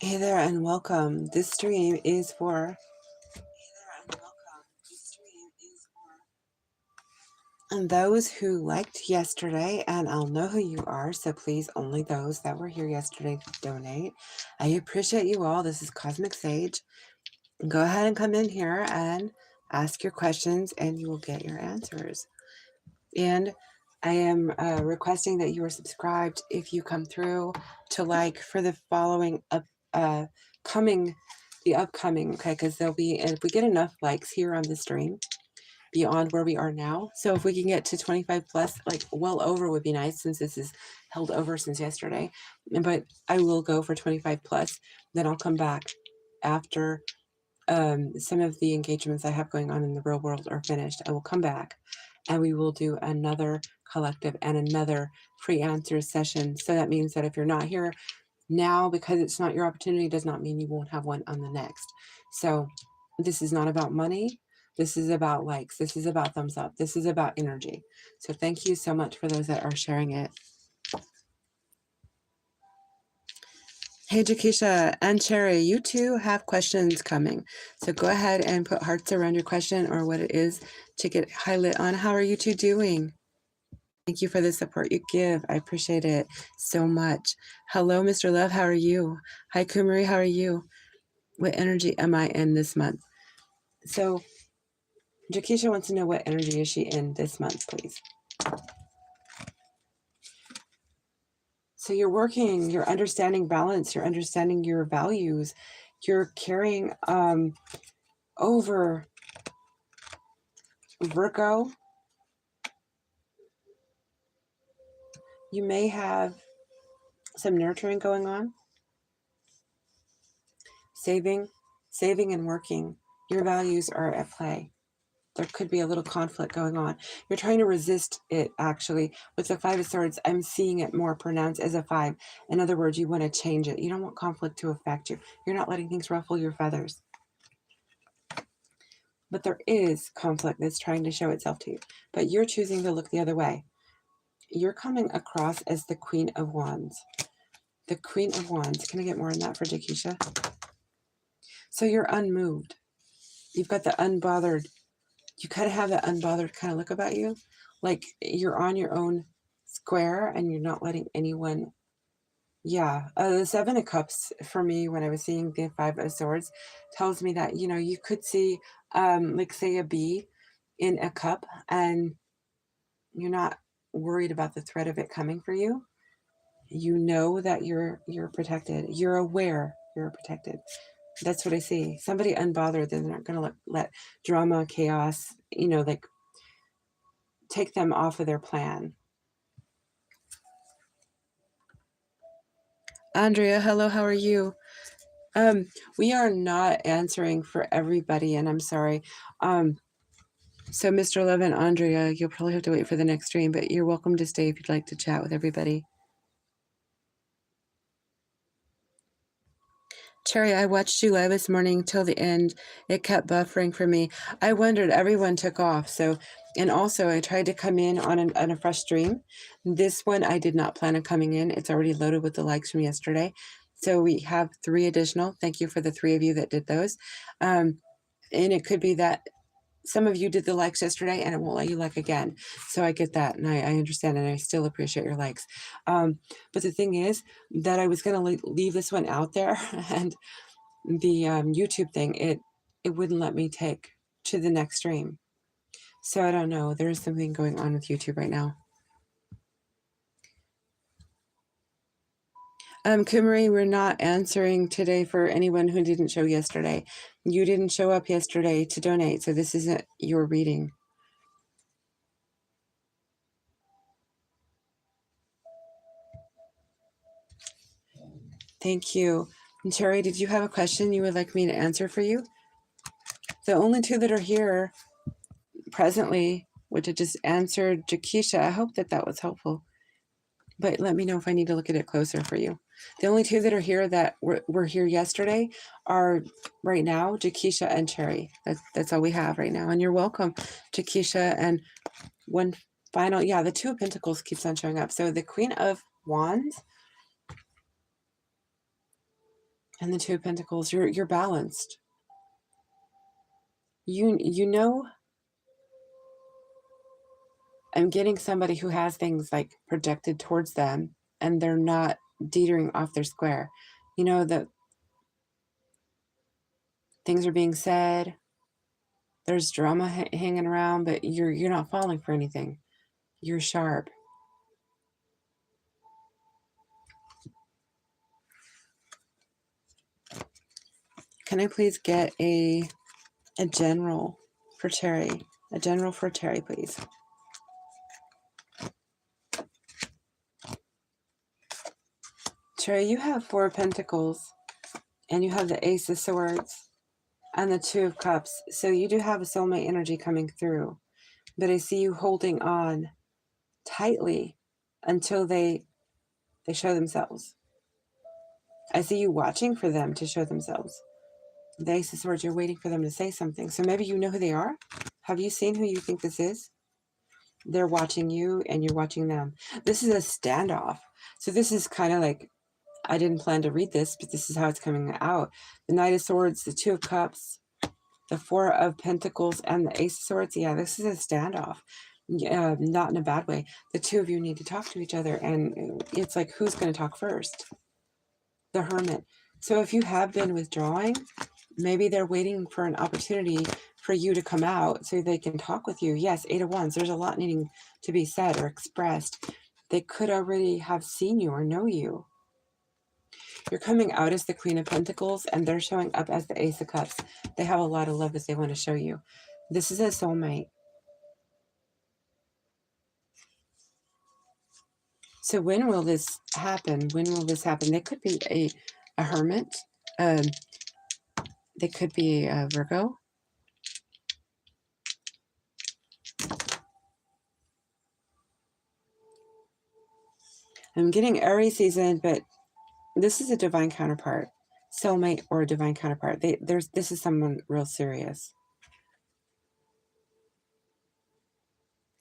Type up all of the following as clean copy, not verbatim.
Hey there and welcome. This stream is for and those who liked yesterday, and I'll know who you are, so please only those that were here yesterday donate. I appreciate you all. This is Cosmic Sage. Go ahead and come in here and ask your questions and you will get your answers. And I am requesting that you are subscribed if you come through to like for the following upcoming, okay, because there'll be, if we get enough likes here on the stream beyond where we are now. So if we can get to 25 plus, like well over would be nice since this is held over since yesterday. But I will go for 25 plus. Then I'll come back after some of the engagements I have going on in the real world are finished. I will come back and we will do another collective and another free answers session. So that means that if you're not here now because it's not your opportunity, does not mean you won't have one on the next. So this is not about money. This is about likes. This is about thumbs up. This is about energy. So thank you so much for those that are sharing it. Hey, Jakisha and Cherry, you two have questions coming. So go ahead and put hearts around your question or what it is to get highlight on. How are you two doing? Thank you for the support you give. I appreciate it so much. Hello, Mr. Love. How are you? Hi, Kumari. How are you? What energy am I in this month? So Jakisha wants to know what energy is she in this month, please. So you're working, you're understanding balance, you're understanding your values, you're carrying over Virgo. You may have some nurturing going on, saving and working. Your values are at play. There could be a little conflict going on. You're trying to resist it, actually. With the Five of Swords, I'm seeing it more pronounced as a 5. In other words, you want to change it. You don't want conflict to affect you. You're not letting things ruffle your feathers. But there is conflict that's trying to show itself to you. But you're choosing to look the other way. You're coming across as the Queen of Wands. The Queen of Wands. Can I get more on that for Jakisha? So you're unmoved. You've got the unbothered. You kind of have that unbothered kind of look about you. Like you're on your own square and you're not letting anyone. Yeah. The Seven of Cups for me, when I was seeing the Five of Swords, tells me that, you know, you could see, like say a bee in a cup and you're not worried about the threat of it coming for you. You know that you're protected. You're aware you're protected. That's what I see. Somebody unbothered, they're not going to let drama, chaos, you know, like take them off of their plan. Andrea, hello, how are you? We are not answering for everybody, and I'm sorry. So Mr. Love and Andrea, you'll probably have to wait for the next stream, but you're welcome to stay if you'd like to chat with everybody. Cherry, I watched you live this morning till the end. It kept buffering for me. I wondered, everyone took off. So, and also I tried to come in on a fresh stream. This one, I did not plan on coming in. It's already loaded with the likes from yesterday. So we have 3 additional. Thank you for the 3 of you that did those. And it could be that some of you did the likes yesterday and it won't let you like again. So I get that and I understand and I still appreciate your likes. But the thing is that I was going to leave this one out there and the YouTube thing, it wouldn't let me take to the next stream. So I don't know. There is something going on with YouTube right now. Kumari, we're not answering today for anyone who didn't show yesterday. You didn't show up yesterday to donate, so this isn't your reading. Thank you. And Terry, did you have a question you would like me to answer for you? The only 2 that are here presently, which I just answered Jakisha. I hope that that was helpful. But let me know if I need to look at it closer for you. The only 2 that are here that were here yesterday are right now, Jakisha and Cherry. That's all we have right now. And you're welcome, Jakisha. And one final, yeah, the 2 of Pentacles keeps on showing up. So the Queen of Wands And the Two of Pentacles, you're balanced. You know, I'm getting somebody who has things like projected towards them and they're not teetering off their square. You know, that things are being said, there's drama hanging around, but you're not falling for anything. You're sharp. Can I please get a general for Terry? A general for Terry, please. Terry, you have Four of Pentacles, and you have the Ace of Swords, and the Two of Cups. So you do have a soulmate energy coming through. But I see you holding on tightly until they show themselves. I see you watching for them to show themselves. The Ace of Swords, you're waiting for them to say something. So maybe you know who they are? Have you seen who you think this is? They're watching you and you're watching them. This is a standoff. So this is kind of like, I didn't plan to read this, but this is how it's coming out. The Knight of Swords, the Two of Cups, the Four of Pentacles, and the Ace of Swords. Yeah, this is a standoff. Not in a bad way. The two of you need to talk to each other, and it's like, who's going to talk first? The Hermit. So if you have been withdrawing, maybe they're waiting for an opportunity for you to come out so they can talk with you. Yes, Eight of Wands. There's a lot needing to be said or expressed. They could already have seen you or know you. You're coming out as the Queen of Pentacles, and they're showing up as the Ace of Cups. They have a lot of love that they want to show you. This is a soulmate. So when will this happen? When will this happen? They could be a hermit. They could be a Virgo. I'm getting Aries season, but this is a divine counterpart. Soulmate or a divine counterpart. This is someone real serious.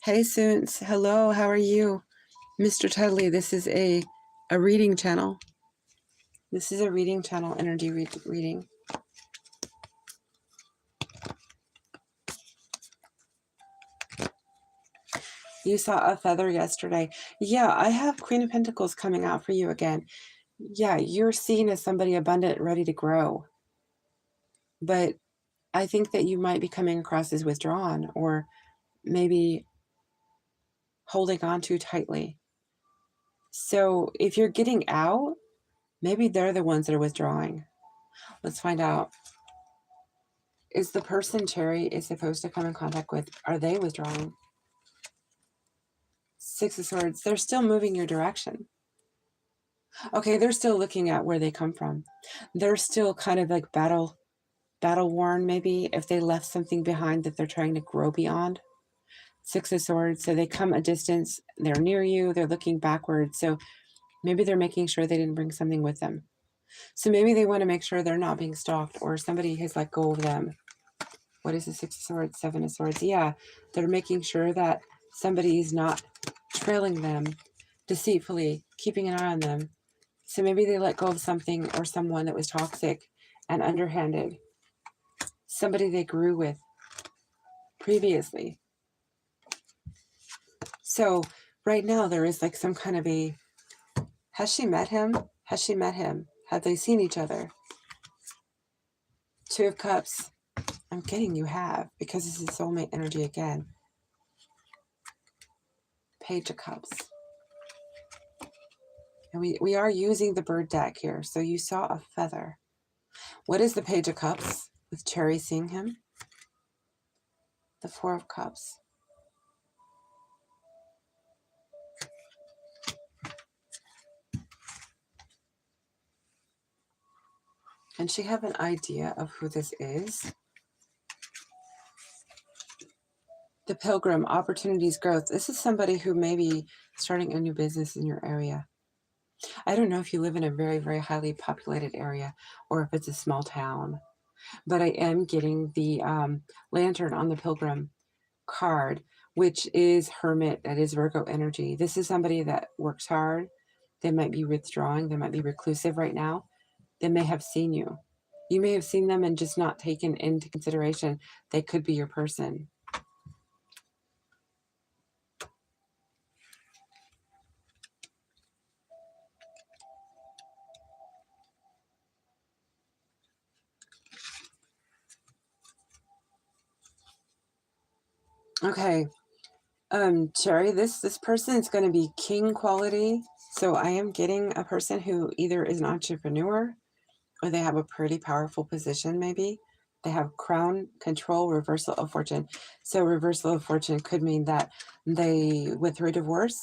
Hey, Soons. Hello, how are you? Mr. Tudley, this is a reading channel. This is a reading channel, energy reading. You saw a feather yesterday. Yeah, I have Queen of Pentacles coming out for you again. Yeah, you're seen as somebody abundant, ready to grow. But I think that you might be coming across as withdrawn or maybe holding on too tightly. So if you're getting out, maybe they're the ones that are withdrawing. Let's find out. Is the person Cherry is supposed to come in contact with, are they withdrawing? Six of Swords, they're still moving your direction. Okay, they're still looking at where they come from. They're still kind of like battle worn, maybe, if they left something behind that they're trying to grow beyond. Six of Swords, so they come a distance, they're near you, they're looking backwards, so maybe they're making sure they didn't bring something with them. So maybe they want to make sure they're not being stalked or somebody has let go of them. What is the Six of Swords, Seven of Swords? Yeah, they're making sure that somebody is not trailing them deceitfully, keeping an eye on them. So maybe they let go of something or someone that was toxic and underhanded. Somebody they grew with previously. So right now there is like some kind of a, has she met him? Has she met him? Have they seen each other? Two of Cups. I'm getting you have, because this is soulmate energy again. Page of Cups. And we are using the bird deck here. So you saw a feather. What is the Page of Cups with Cherry seeing him? The Four of Cups. Can she have an idea of who this is? The Pilgrim, opportunities, growth. This is somebody who may be starting a new business in your area. I don't know if you live in a very, very highly populated area or if it's a small town, but I am getting the Lantern on the Pilgrim card, which is Hermit, that is Virgo energy. This is somebody that works hard. They might be withdrawing. They might be reclusive right now. they may have seen you. You may have seen them and just not taken into consideration they could be your person. Okay. Cherry, this person is going to be king quality. So I am getting a person who either is an entrepreneur or they have a pretty powerful position, maybe. They have crown, control, reversal of fortune. So reversal of fortune could mean that they went through a divorce.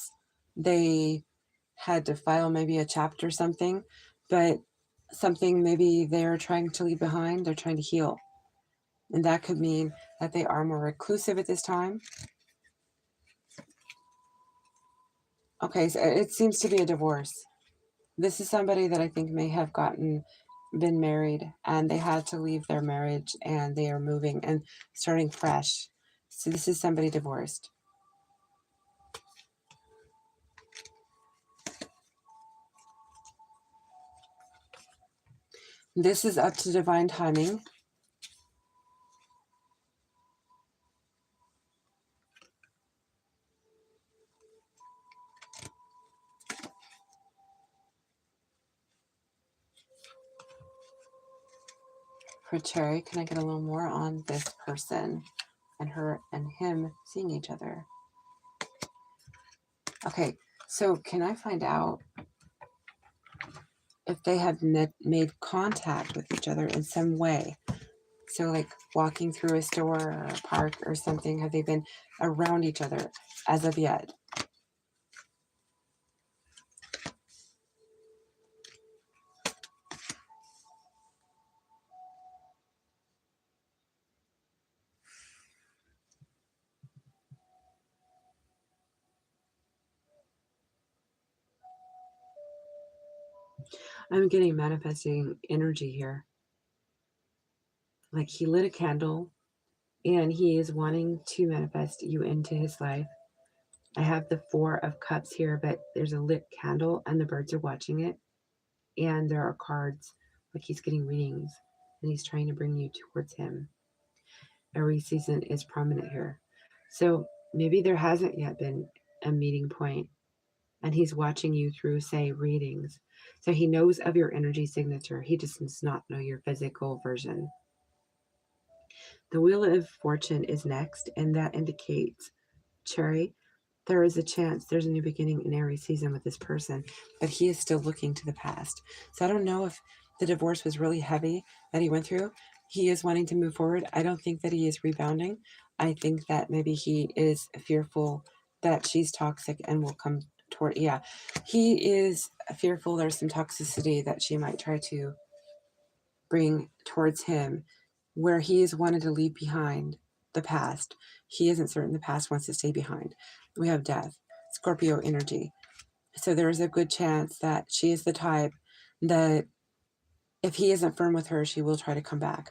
They had to file maybe a chapter or something, but something maybe they're trying to leave behind, they're trying to heal. And that could mean that they are more reclusive at this time. Okay, so it seems to be a divorce. This is somebody that I think may have been married and they had to leave their marriage and they are moving and starting fresh. So this is somebody divorced. This is up to divine timing. For Cherry, can I get a little more on this person and her and him seeing each other? Okay, so can I find out if they have made contact with each other in some way? So like walking through a store or a park or something, have they been around each other as of yet? I'm getting manifesting energy here. Like he lit a candle and he is wanting to manifest you into his life. I have the 4 of Cups here, but there's a lit candle and the birds are watching it. And there are cards, like he's getting readings and he's trying to bring you towards him. Aries season is prominent here. So maybe there hasn't yet been a meeting point and he's watching you through, say, readings. So he knows of your energy signature. He just does not know your physical version. The Wheel of Fortune is next, and that indicates, Cherry, there is a chance there's a new beginning in Aries season with this person, but he is still looking to the past. So I don't know if the divorce was really heavy that he went through. He is wanting to move forward. I don't think that he is rebounding. I think that maybe he is fearful that she's toxic and will come toward, yeah, he is fearful there's some toxicity that she might try to bring towards him, where he has wanted to leave behind the past. He isn't certain the past wants to stay behind. We have death, Scorpio energy. So there's a good chance that she is the type that if he isn't firm with her, she will try to come back.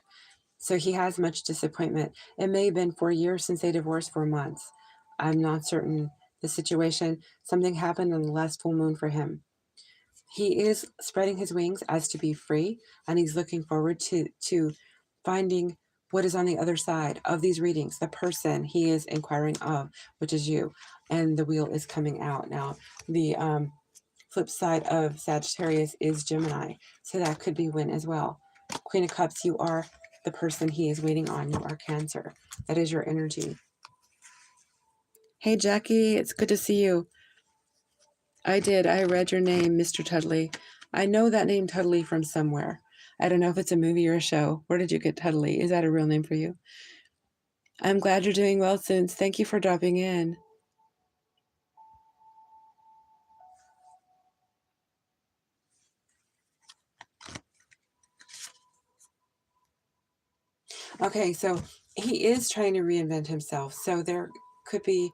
So he has much disappointment. It may have been 4 years since they divorced, 4 months. I'm not certain the situation. Something happened on the last full moon for him. He is spreading his wings as to be free, and he's looking forward to finding what is on the other side of these readings, the person he is inquiring of, which is you, and the wheel is coming out. Now, the flip side of Sagittarius is Gemini, so that could be win as well. Queen of Cups, you are the person he is waiting on. You are Cancer. That is your energy. Hey, Jackie, it's good to see you. I did. I read your name, Mr. Tudley. I know that name Tudley from somewhere. I don't know if it's a movie or a show. Where did you get Tudley? Is that a real name for you? I'm glad you're doing well, Soons. Thank you for dropping in. Okay, so he is trying to reinvent himself. So there could be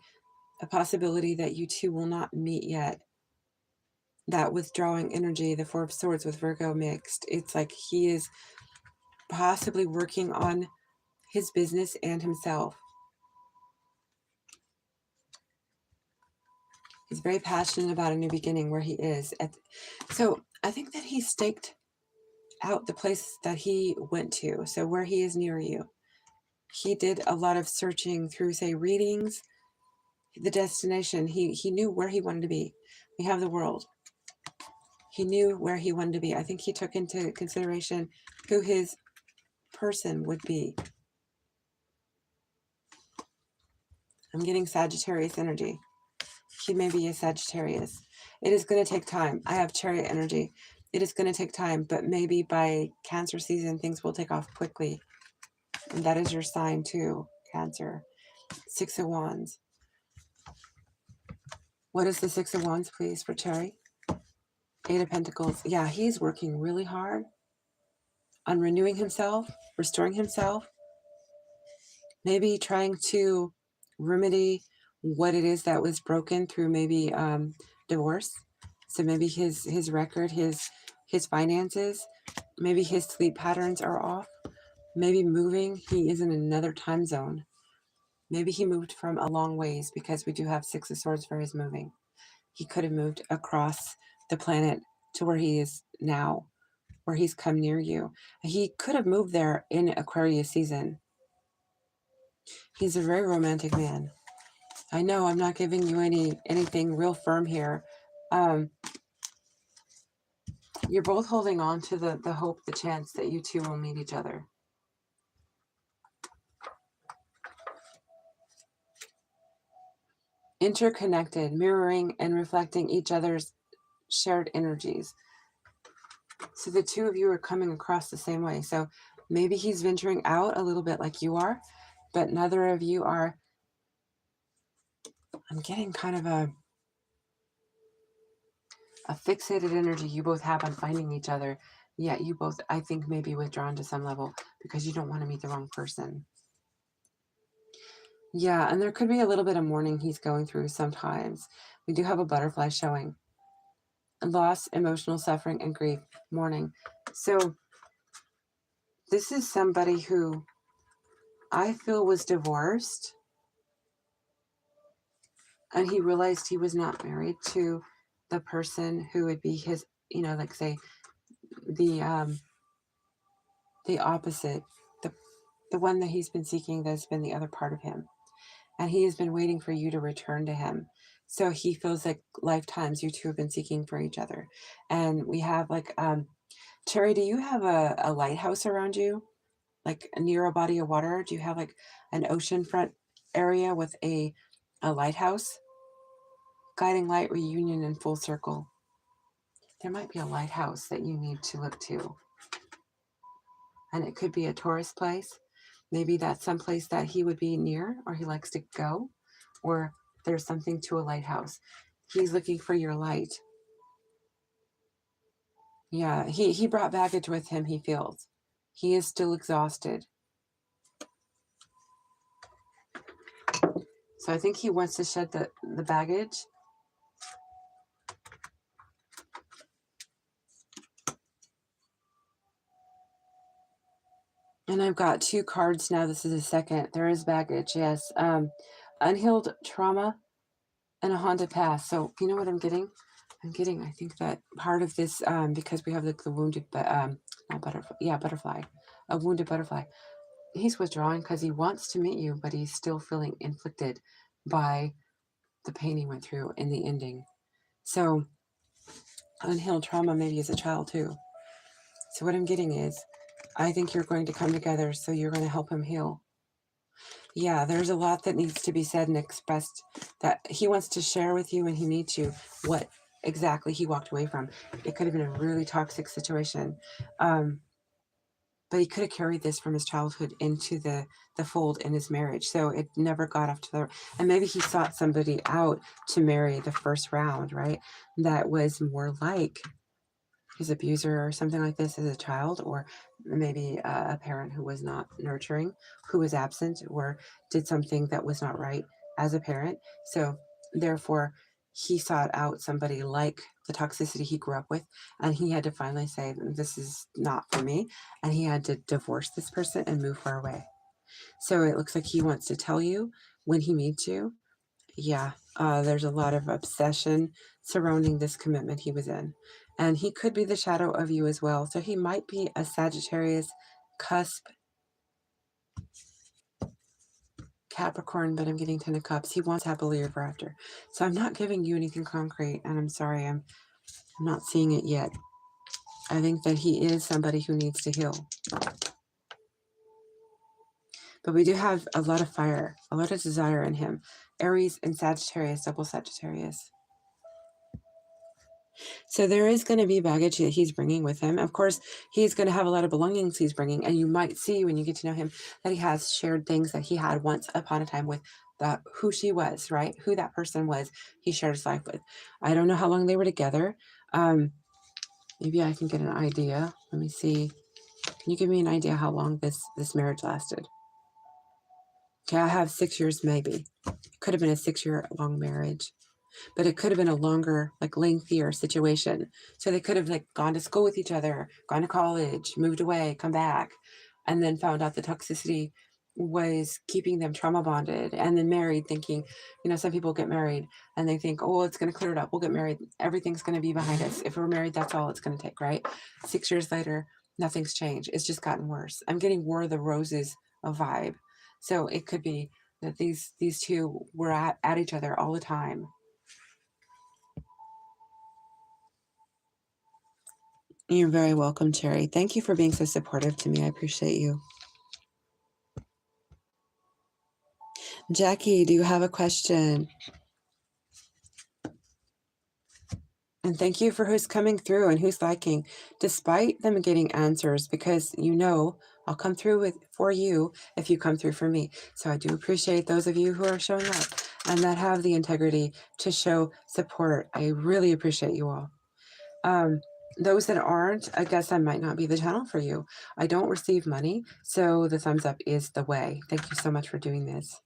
a possibility that you two will not meet yet. That withdrawing energy, the 4 of Swords with Virgo mixed, it's like he is possibly working on his business and himself. He's very passionate about a new beginning where he is. So I think that he staked out the place that he went to. So where he is near you. He did a lot of searching through, say, readings, the destination. He knew where he wanted to be. We have the world. He knew where he wanted to be. I think he took into consideration who his person would be. I'm getting Sagittarius energy. He may be a Sagittarius. It is going to take time. I have Chariot energy. It is going to take time, but maybe by Cancer season, things will take off quickly. And that is your sign too, Cancer. Six of Wands. What is the Six of Wands, please, for Cherry? Eight of Pentacles. Yeah, he's working really hard on renewing himself, restoring himself, maybe trying to remedy what it is that was broken through maybe divorce. So maybe his record, his finances, maybe his sleep patterns are off. Maybe moving, he is in another time zone. Maybe he moved from a long ways, because we do have Six of Swords for his moving. He could have moved across the planet to where he is now, where he's come near you. He could have moved there in Aquarius season. He's a very romantic man. I know I'm not giving you anything real firm here. You're both holding on to the hope, the chance that you two will meet each other. Interconnected, mirroring and reflecting each other's shared energies. So the two of you are coming across the same way. So maybe he's venturing out a little bit like you are, but neither of you are. I'm getting kind of a fixated energy you both have on finding each other. Yet you both, I think, may be withdrawn to some level because you don't want to meet the wrong person. Yeah, and there could be a little bit of mourning he's going through sometimes. We do have a butterfly showing. Loss, emotional suffering, and grief. Mourning. So this is somebody who I feel was divorced, and he realized he was not married to the person who would be his, like say the opposite, the one that he's been seeking, that's been the other part of him. And he has been waiting for you to return to him. So he feels like lifetimes you two have been seeking for each other. And we have like, Cherry, do you have a lighthouse around you? Like near a body of water? Do you have like an oceanfront area with a lighthouse? Guiding light, reunion, and full circle. There might be a lighthouse that you need to look to. And it could be a tourist place. Maybe that's someplace that he would be near, or he likes to go, or there's something to a lighthouse. He's looking for your light. Yeah, he brought baggage with him, he feels. He is still exhausted. So I think he wants to shed the baggage. And I've got two cards now. This is a second. There is baggage, yes. Unhealed trauma and a haunted past. So you know what I'm getting? I think that part of this, because we have the wounded, but not butterfly. Yeah, butterfly. A wounded butterfly. He's withdrawing because he wants to meet you, but he's still feeling inflicted by the pain he went through in the ending. So unhealed trauma maybe as a child too. So what I'm getting is, I think you're going to come together, so you're going to help him heal. Yeah, there's a lot that needs to be said and expressed that he wants to share with you when he meets you, what exactly he walked away from. It could have been a really toxic situation. But he could have carried this from his childhood into the fold in his marriage. So it never got off to the, and maybe he sought somebody out to marry the first round, right? That was more like his abuser or something like this as a child, or maybe a parent who was not nurturing, who was absent, or did something that was not right as a parent. So therefore, he sought out somebody like the toxicity he grew up with, and he had to finally say, this is not for me, and he had to divorce this person and move far away. So it looks like he wants to tell you when he meets you. Yeah, there's a lot of obsession surrounding this commitment he was in. And he could be the shadow of you as well. So he might be a Sagittarius cusp Capricorn, but I'm getting 10 of Cups. He wants happily ever after. So I'm not giving you anything concrete, and I'm sorry, I'm not seeing it yet. I think that he is somebody who needs to heal. But we do have a lot of fire, a lot of desire in him. Aries and Sagittarius, double Sagittarius. So there is going to be baggage that he's bringing with him. Of course, he's going to have a lot of belongings he's bringing. And you might see when you get to know him that he has shared things that he had once upon a time with who she was, right? Who that person was he shared his life with. I don't know how long they were together. Maybe I can get an idea. Let me see. Can you give me an idea how long this marriage lasted? Okay, I have 6 years maybe. It could have been a 6-year long marriage. But it could have been a longer, like lengthier situation. So they could have like gone to school with each other, gone to college, moved away, come back, and then found out the toxicity was keeping them trauma bonded, and then married thinking, you know, some people get married and they think, oh, it's going to clear it up. We'll get married. Everything's going to be behind us. If we're married, that's all it's going to take, right? 6 years later, nothing's changed. It's just gotten worse. I'm getting War of the Roses a vibe. So it could be that these two were at each other all the time. You're very welcome, Cherry. Thank you for being so supportive to me. I appreciate you. Jackie, do you have a question? And thank you for who's coming through and who's liking, despite them getting answers, because you know I'll come through for you if you come through for me. So I do appreciate those of you who are showing up and that have the integrity to show support. I really appreciate you all. Those that aren't, I guess I might not be the channel for you. I don't receive money, so the thumbs up is the way. Thank you so much for doing this.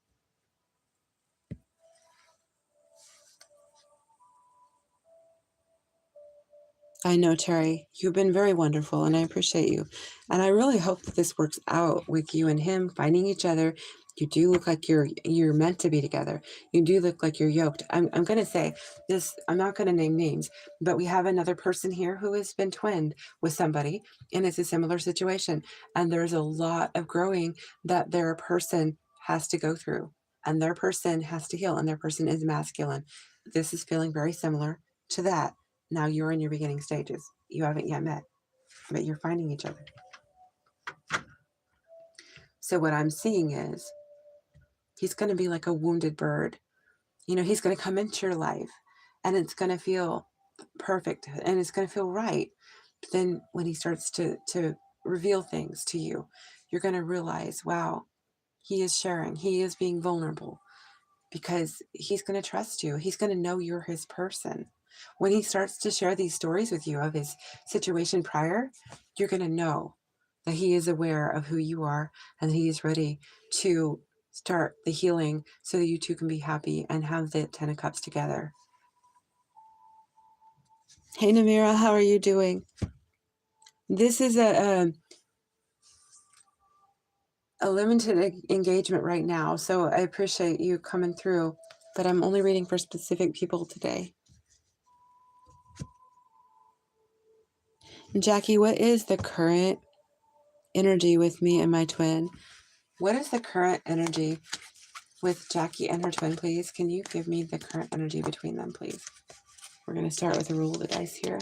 I know, Terry, you've been very wonderful and I appreciate you. And I really hope that this works out with you and him finding each other. You do look like you're meant to be together. You do look like you're yoked. I'm going to say this, I'm not going to name names, but we have another person here who has been twinned with somebody and it's a similar situation. And there's a lot of growing that their person has to go through and their person has to heal and their person is masculine. This is feeling very similar to that. Now you're in your beginning stages. You haven't yet met, but you're finding each other. So what I'm seeing is he's going to be like a wounded bird. You know, he's going to come into your life and it's going to feel perfect and it's going to feel right. But then when he starts to reveal things to you, you're going to realize, wow, he is sharing. He is being vulnerable because he's going to trust you. He's going to know you're his person. When he starts to share these stories with you of his situation prior, you're going to know that he is aware of who you are and he is ready to start the healing so that you two can be happy and have the 10 of Cups together. Hey, Namira, how are you doing? This is a limited engagement right now, so I appreciate you coming through, but I'm only reading for specific people today. Jackie, what is the current energy with me and my twin? What is the current energy with Jackie and her twin, please? Can you give me the current energy between them, please? We're going to start with a roll of the dice here.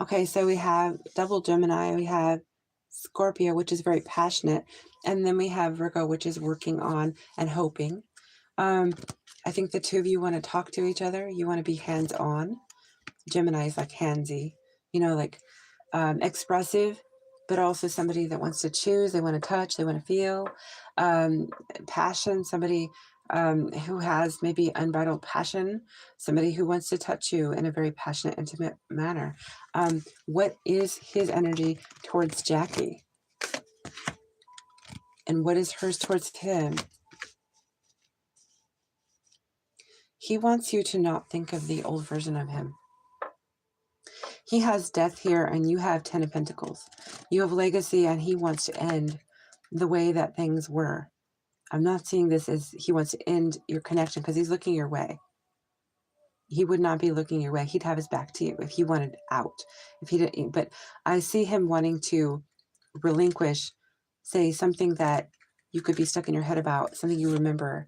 Okay, so we have double Gemini, we have Scorpio, which is very passionate, and then we have Virgo, which is working on and hoping. I think the two of you want to talk to each other. You want to be hands-on. Gemini is like handsy, you know, like expressive, but also somebody that wants to choose. They want to touch, they want to feel. Passion, somebody who has maybe unbridled passion, somebody who wants to touch you in a very passionate, intimate manner. What is his energy towards Jackie? And what is hers towards him? He wants you to not think of the old version of him. He has death here and you have 10 of Pentacles. You have legacy and he wants to end the way that things were. I'm not seeing this as he wants to end your connection because he's looking your way. He would not be looking your way. He'd have his back to you if he wanted out. If he didn't, but I see him wanting to relinquish, say something that you could be stuck in your head about, something you remember.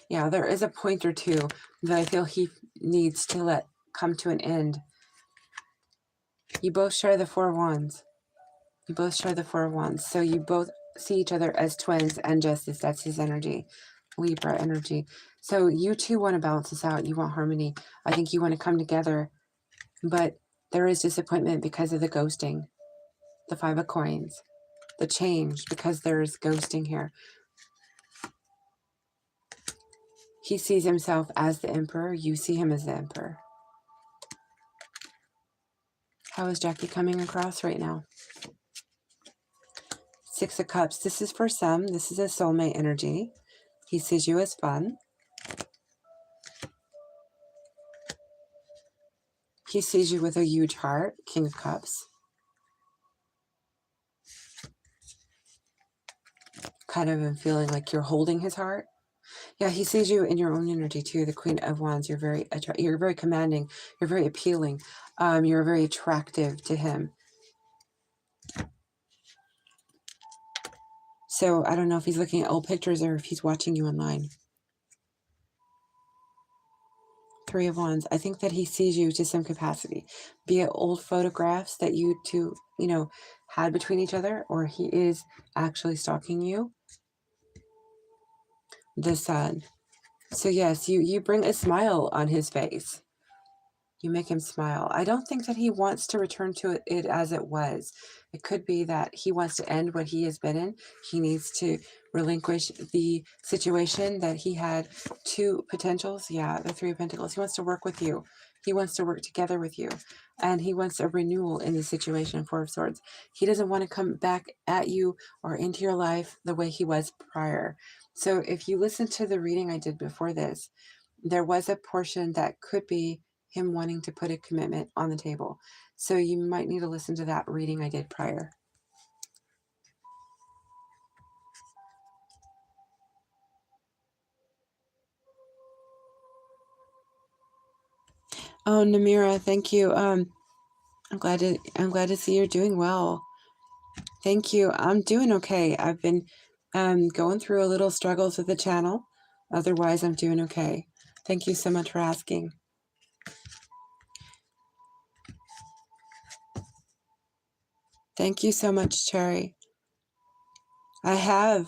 Yeah, there is a point or two that I feel he needs to let come to an end. You both share the Four of Wands. You both share the Four of Wands. So you both see each other as twins and Justice. That's his energy. Libra energy. So you two want to balance this out. You want harmony. I think you want to come together. But there is disappointment because of the ghosting. The Five of Coins. The change because there is ghosting here. He sees himself as the Emperor. You see him as the Emperor. How is Jackie coming across right now? Six of Cups. This is for some. This is a soulmate energy. He sees you as fun. He sees you with a huge heart. King of Cups. Kind of feeling like you're holding his heart. Yeah, he sees you in your own energy too. The Queen of Wands. You're very commanding. You're very appealing. You're very attractive to him. So I don't know if he's looking at old pictures or if he's watching you online. Three of Wands. I think that he sees you to some capacity, be it old photographs that you two, had between each other, or he is actually stalking you. The Sun. So yes, you bring a smile on his face. You make him smile. I don't think that he wants to return to it as it was. It could be that he wants to end what he has been in. He needs to relinquish the situation that he had two potentials. Yeah, the Three of Pentacles. He wants to work with you. He wants to work together with you. And he wants a renewal in the situation, Four of Swords. He doesn't want to come back at you or into your life the way he was prior. So if you listen to the reading I did before this, there was a portion that could be him wanting to put a commitment on the table. So you might need to listen to that reading I did prior. Oh, Namira, thank you. I'm glad to see you're doing well. Thank you. I'm doing okay. I've been going through a little struggles with the channel. Otherwise, I'm doing okay. Thank you so much for asking. Thank you so much, Cherry. I have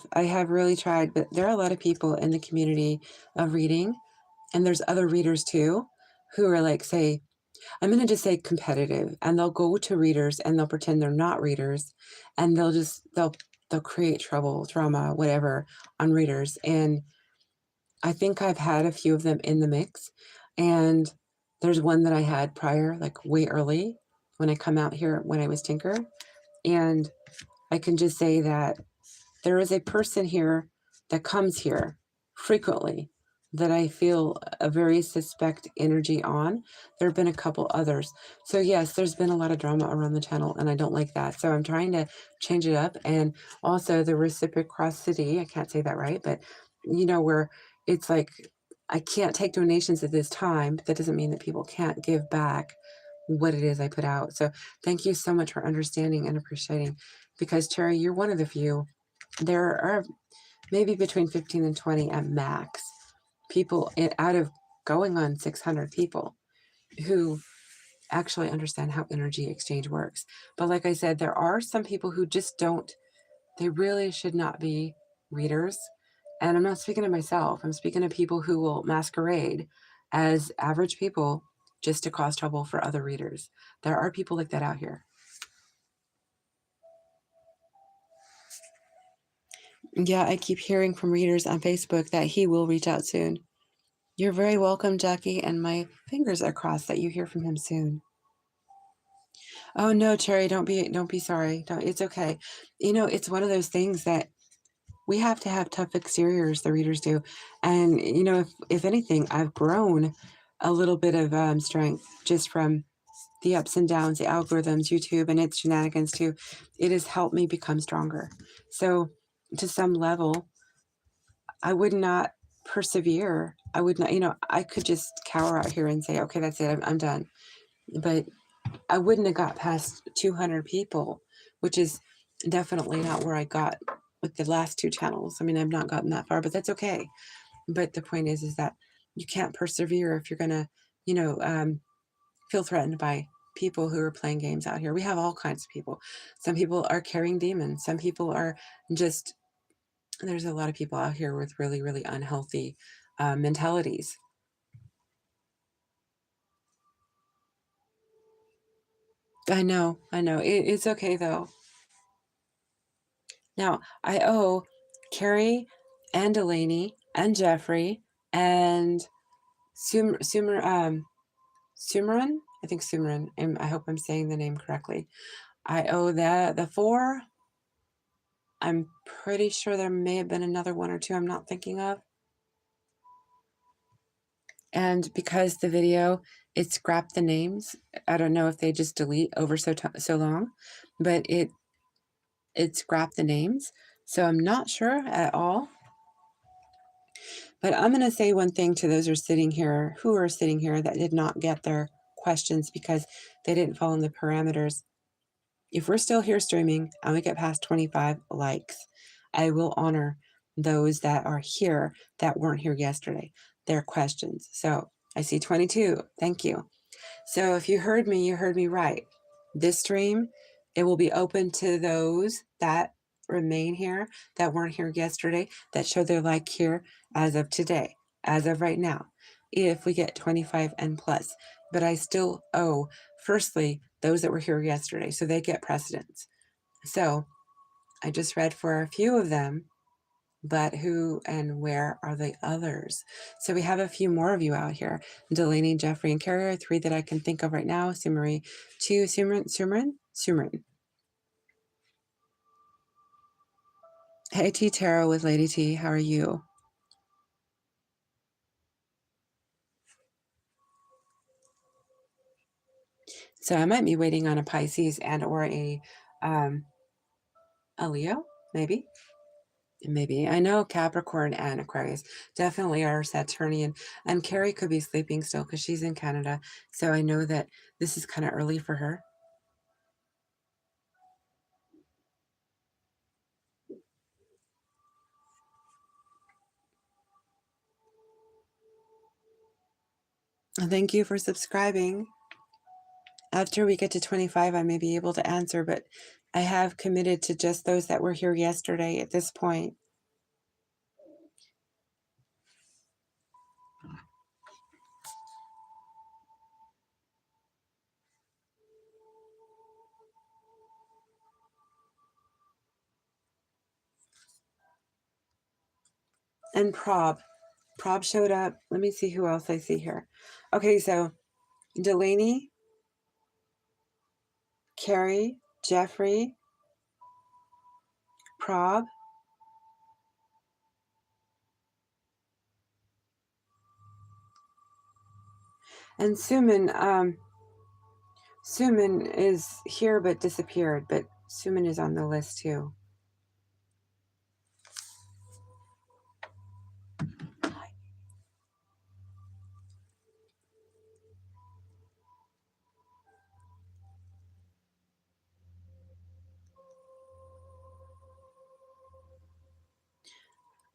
really tried, but there are a lot of people in the community of reading, and there's other readers too, who are like, say, I'm going to just say competitive, and they'll go to readers and they'll pretend they're not readers, and they'll create trouble, drama, whatever on readers. And I think I've had a few of them in the mix, and there's one that I had prior, like way early when I come out here when I was Tinker. And I can just say that there is a person here that comes here frequently that I feel a very suspect energy on. There have been a couple others. So yes, there's been a lot of drama around the channel, and I don't like that. So I'm trying to change it up. And also the reciprocity, I can't say that right, but where it's like, I can't take donations at this time, but that doesn't mean that people can't give back what it is I put out. So thank you so much for understanding and appreciating, because Cherry, you're one of the few. There are maybe between 15 and 20 at max people out of going on 600 people who actually understand how energy exchange works. But like I said, there are some people who just don't, they really should not be readers. And I'm not speaking of myself. I'm speaking of people who will masquerade as average people just to cause trouble for other readers. There are people like that out here. Yeah, I keep hearing from readers on Facebook that he will reach out soon. You're very welcome, Jackie, and my fingers are crossed that you hear from him soon. Oh no, Cherry, don't be sorry. It's okay. It's one of those things that we have to have tough exteriors, the readers do. And if anything, I've grown a little bit of strength just from the ups and downs, the algorithms, YouTube, and its shenanigans too. It has helped me become stronger. So to some level, I would not persevere. I would not, I could just cower out here and say, okay, that's it. I'm done. But I wouldn't have got past 200 people, which is definitely not where I got with the last two channels. I mean, I've not gotten that far, but that's okay. But the point is that you can't persevere if you're going to, feel threatened by people who are playing games out here. We have all kinds of people. Some people are carrying demons. Some people are just, there's a lot of people out here with really, really unhealthy mentalities. I know. It's okay though. Now, I owe Carrie and Delaney and Jeffrey and Sumer, Sumeren. I think Sumeren. I hope I'm saying the name correctly. I owe the four. I'm pretty sure there may have been another one or two I'm not thinking of. And because the video, it scrapped the names. I don't know if they just delete over so long, but it scrapped the names. So I'm not sure at all. But I'm going to say one thing to those who are sitting here that did not get their questions because they didn't follow the parameters. If we're still here streaming and we get past 25 likes, I will honor those that are here that weren't here yesterday, their questions. So I see 22. Thank you. So if you heard me right. This stream, it will be open to those that remain here that weren't here yesterday, that show their like here as of today, as of right now, if we get 25 and plus. But I still owe, firstly, those that were here yesterday, so they get precedence. So I just read for a few of them, but who and where are the others? So we have a few more of you out here. Delaney, Jeffrey, and Carrie are three that I can think of right now. Sumeri, two, Sumeren. Hey, T Tarot with Lady T. How are you? So I might be waiting on a Pisces and or a Leo, maybe. Maybe. I know Capricorn and Aquarius definitely are Saturnian, and Carrie could be sleeping still because she's in Canada. So I know that this is kind of early for her. Thank you for subscribing. After we get to 25, I may be able to answer, but I have committed to just those that were here yesterday at this point. And Prob showed up. Let me see who else I see here. Okay, so Delaney, Carrie, Jeffrey, Prob, and Suman. Suman is here but disappeared, but Suman is on the list too.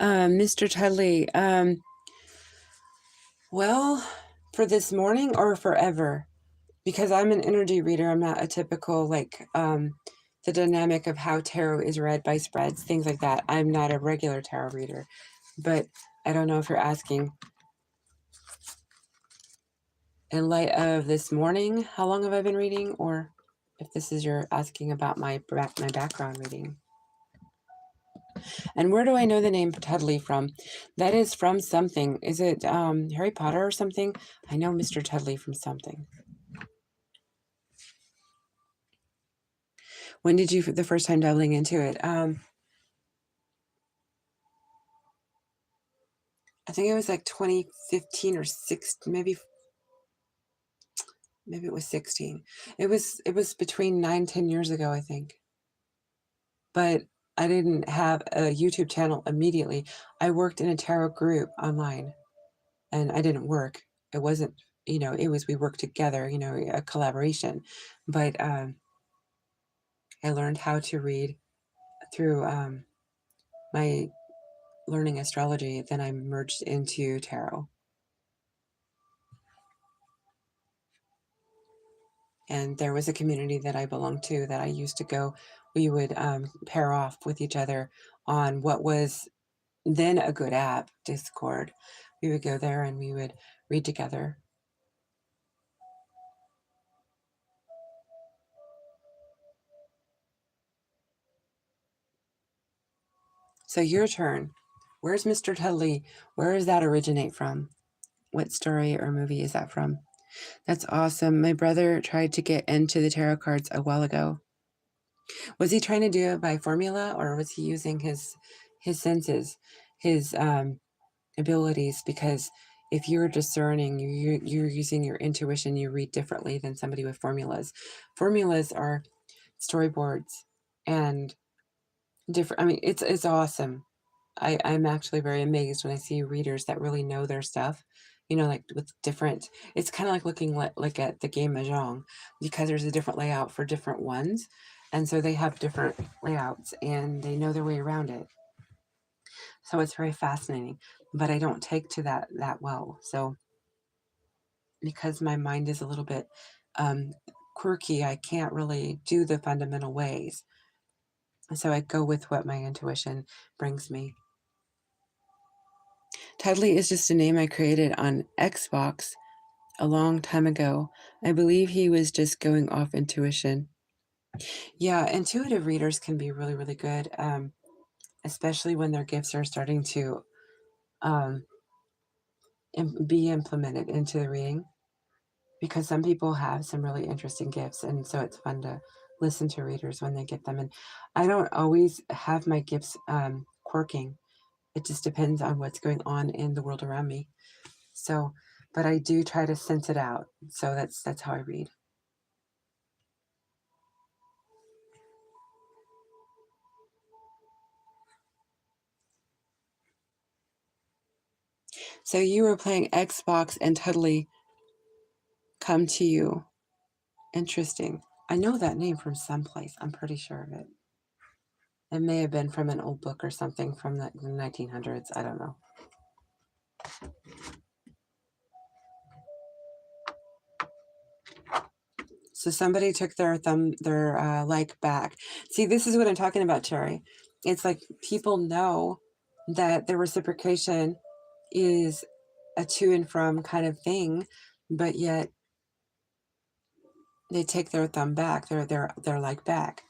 Mr. Tudley, well, for this morning or forever? Because I'm an energy reader, I'm not a typical, the dynamic of how tarot is read by spreads, things like that. I'm not a regular tarot reader, but I don't know if you're asking in light of this morning, how long have I been reading, or if this is you're asking about my background reading. And where do I know the name Tudley from? That is from something. Is it Harry Potter or something? I know Mr. Tudley from something. When did you, the first time dabbling into it? I think it was like 2015 or 16, maybe it was 16. It was between 9-10 years ago, I think. But I didn't have a YouTube channel immediately. I worked in a tarot group online, and I didn't work. It wasn't, it was we worked together, a collaboration. But I learned how to read through my learning astrology. Then I merged into tarot. And there was a community that I belonged to that I used to go. We would pair off with each other on what was then a good app, Discord. We would go there and we would read together. So your turn. Where's Mr. Tudley? Where does that originate from? What story or movie is that from? That's awesome. My brother tried to get into the tarot cards a while ago. Was he trying to do it by formula, or was he using his senses, his abilities? Because if you're discerning, you're using your intuition, you read differently than somebody with formulas. Formulas are storyboards and different. I mean, it's awesome. I'm actually very amazed when I see readers that really know their stuff, like with different, it's kind of like looking like at the game Mahjong, because there's a different layout for different ones. And so they have different layouts and they know their way around it. So it's very fascinating, but I don't take to that well. So because my mind is a little bit quirky, I can't really do the fundamental ways. So I go with what my intuition brings me. Tudley is just a name I created on Xbox a long time ago. I believe he was just going off intuition. Yeah, intuitive readers can be really, really good, especially when their gifts are starting to be implemented into the reading, because some people have some really interesting gifts, and so it's fun to listen to readers when they get them. And I don't always have my gifts quirking. It just depends on what's going on in the world around me. So, but I do try to sense it out. So that's how I read. So you were playing Xbox and Tudley come to you. Interesting. I know that name from someplace. I'm pretty sure of it. It may have been from an old book or something from the 1900s. I don't know. So somebody took their like back. See, this is what I'm talking about, Cherry. It's like people know that the reciprocation is a to and from kind of thing, but yet they take their thumb back, their like back.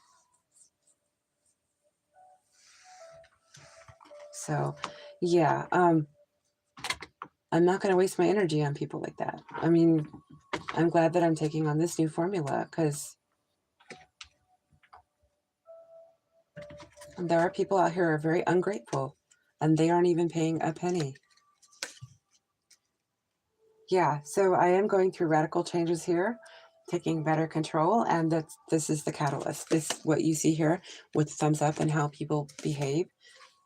So, yeah, I'm not going to waste my energy on people like that. I mean, I'm glad that I'm taking on this new formula, because there are people out here who are very ungrateful, and they aren't even paying a penny. Yeah, so I am going through radical changes here, taking better control, and this is the catalyst. This, what you see here with thumbs up and how people behave.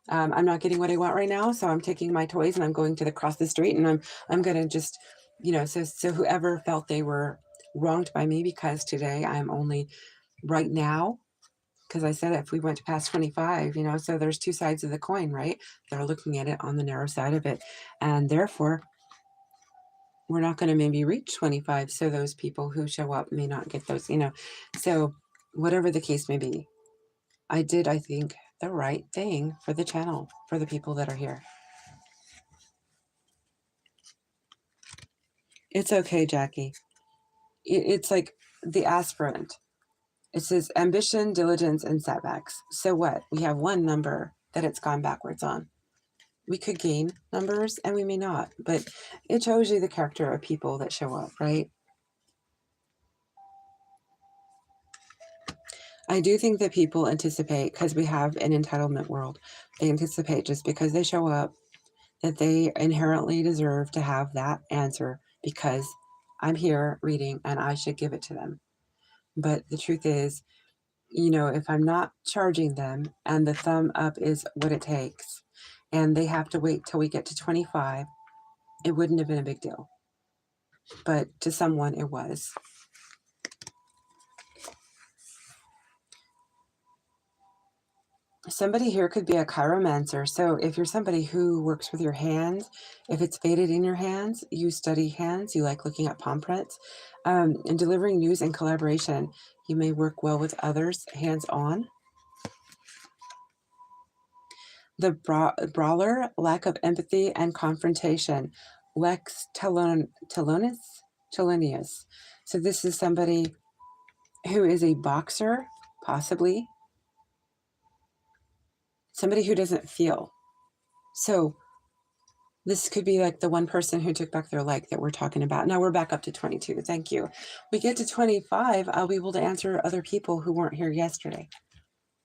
I'm not getting what I want right now, so I'm taking my toys and I'm going to across the street, and I'm gonna just, so whoever felt they were wronged by me, because today I'm only right now, because I said if we went past 25, so there's two sides of the coin, right? They're looking at it on the narrow side of it, and therefore we're not going to maybe reach 25. So those people who show up may not get those, so whatever the case may be, I think, the right thing for the channel, for the people that are here. It's okay, Jackie. It's like the aspirant. It says ambition, diligence, and setbacks. So what? We have one number that it's gone backwards on. We could gain numbers and we may not, but it shows you the character of people that show up, right? I do think that people anticipate, because we have an entitlement world, they anticipate just because they show up that they inherently deserve to have that answer, because I'm here reading and I should give it to them. But the truth is, if I'm not charging them and the thumb up is what it takes, and they have to wait till we get to 25, it wouldn't have been a big deal. But to someone, it was. Somebody here could be a chiromancer. So if you're somebody who works with your hands, if it's faded in your hands, you study hands, you like looking at palm prints, and delivering news and collaboration, you may work well with others hands-on. The brawler, lack of empathy and confrontation, Lex Telonius. So this is somebody who is a boxer, possibly. Somebody who doesn't feel. So this could be like the one person who took back their leg that we're talking about. Now we're back up to 22. Thank you. We get to 25, I'll be able to answer other people who weren't here yesterday.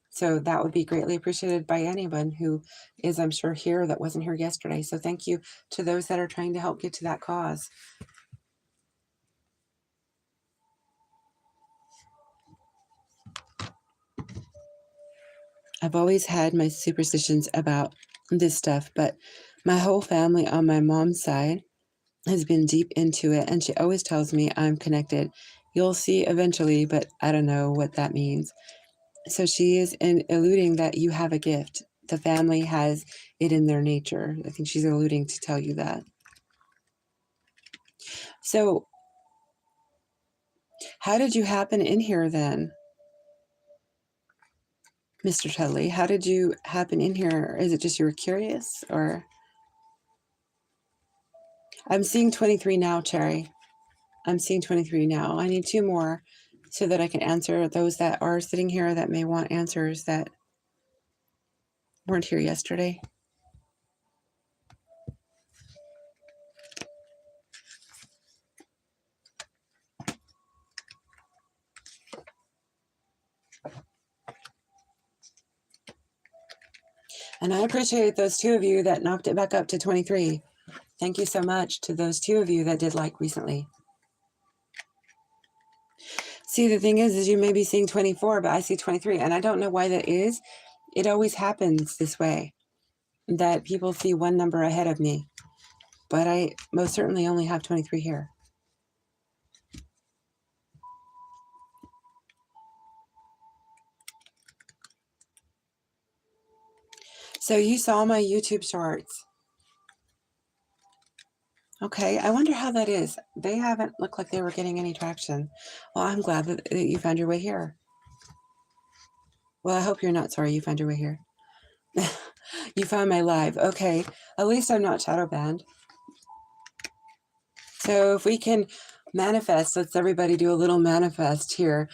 So that would be greatly appreciated by anyone who is, I'm sure, here that wasn't here yesterday. So thank you to those that are trying to help get to that cause. I've always had my superstitions about this stuff, but my whole family on my mom's side has been deep into it, and she always tells me I'm connected. You'll see eventually, but I don't know what that means. So she is alluding that you have a gift. The family has it in their nature. I think she's alluding to tell you that. So how did you happen in here then? Mr. Tudley, how did you happen in here? Is it just you were curious, or? I'm seeing 23 now, Cherry. I'm seeing 23 now. I need 2 more so that I can answer those that are sitting here that may want answers that weren't here yesterday. And I appreciate those 2 of you that knocked it back up to 23. Thank you so much to those 2 of you that did like recently. See, the thing is you may be seeing 24, but I see 23, and I don't know why that is. It always happens this way, that people see one number ahead of me, but I most certainly only have 23 here. So you saw my YouTube shorts. Okay, I wonder how that is. They haven't looked like they were getting any traction. Well, I'm glad that you found your way here. Well, I hope you're not sorry you found your way here. You found my live. Okay, at least I'm not shadow banned. So if we can manifest, let's everybody do a little manifest here.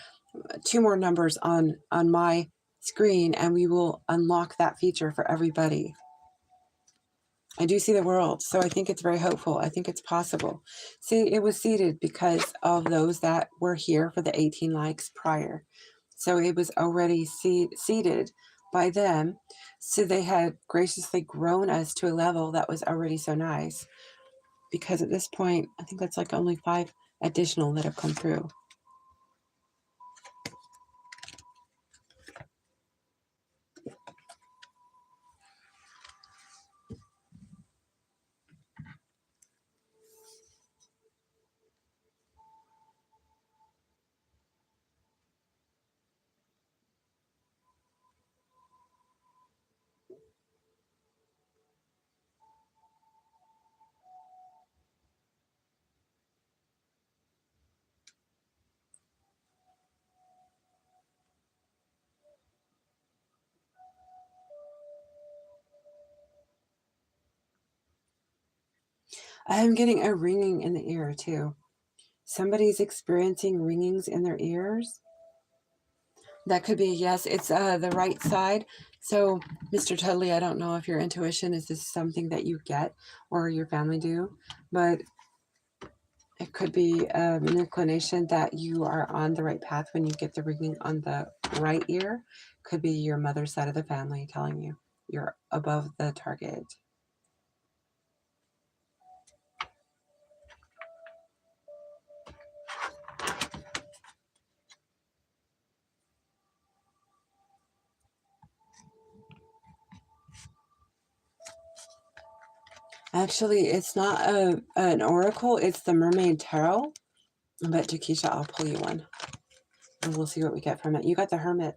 2 more numbers on my screen, and we will unlock that feature for everybody. I do see the world, so I think it's very hopeful. I think it's possible. See, it was seeded because of those that were here for the 18 likes prior. So it was already seeded by them. So they had graciously grown us to a level that was already so nice. Because at this point, I think that's like only 5 additional that have come through. I'm getting a ringing in the ear too. Somebody's experiencing ringings in their ears. That could be a yes. It's the right side. So, Mr. Tudley, I don't know if your intuition is this something that you get or your family do, but it could be an inclination that you are on the right path when you get the ringing on the right ear. Could be your mother's side of the family telling you you're above the target. Actually, it's not an oracle, it's the Mermaid Tarot. But Takesha, I'll pull you one. And we'll see what we get from it. You got the Hermit.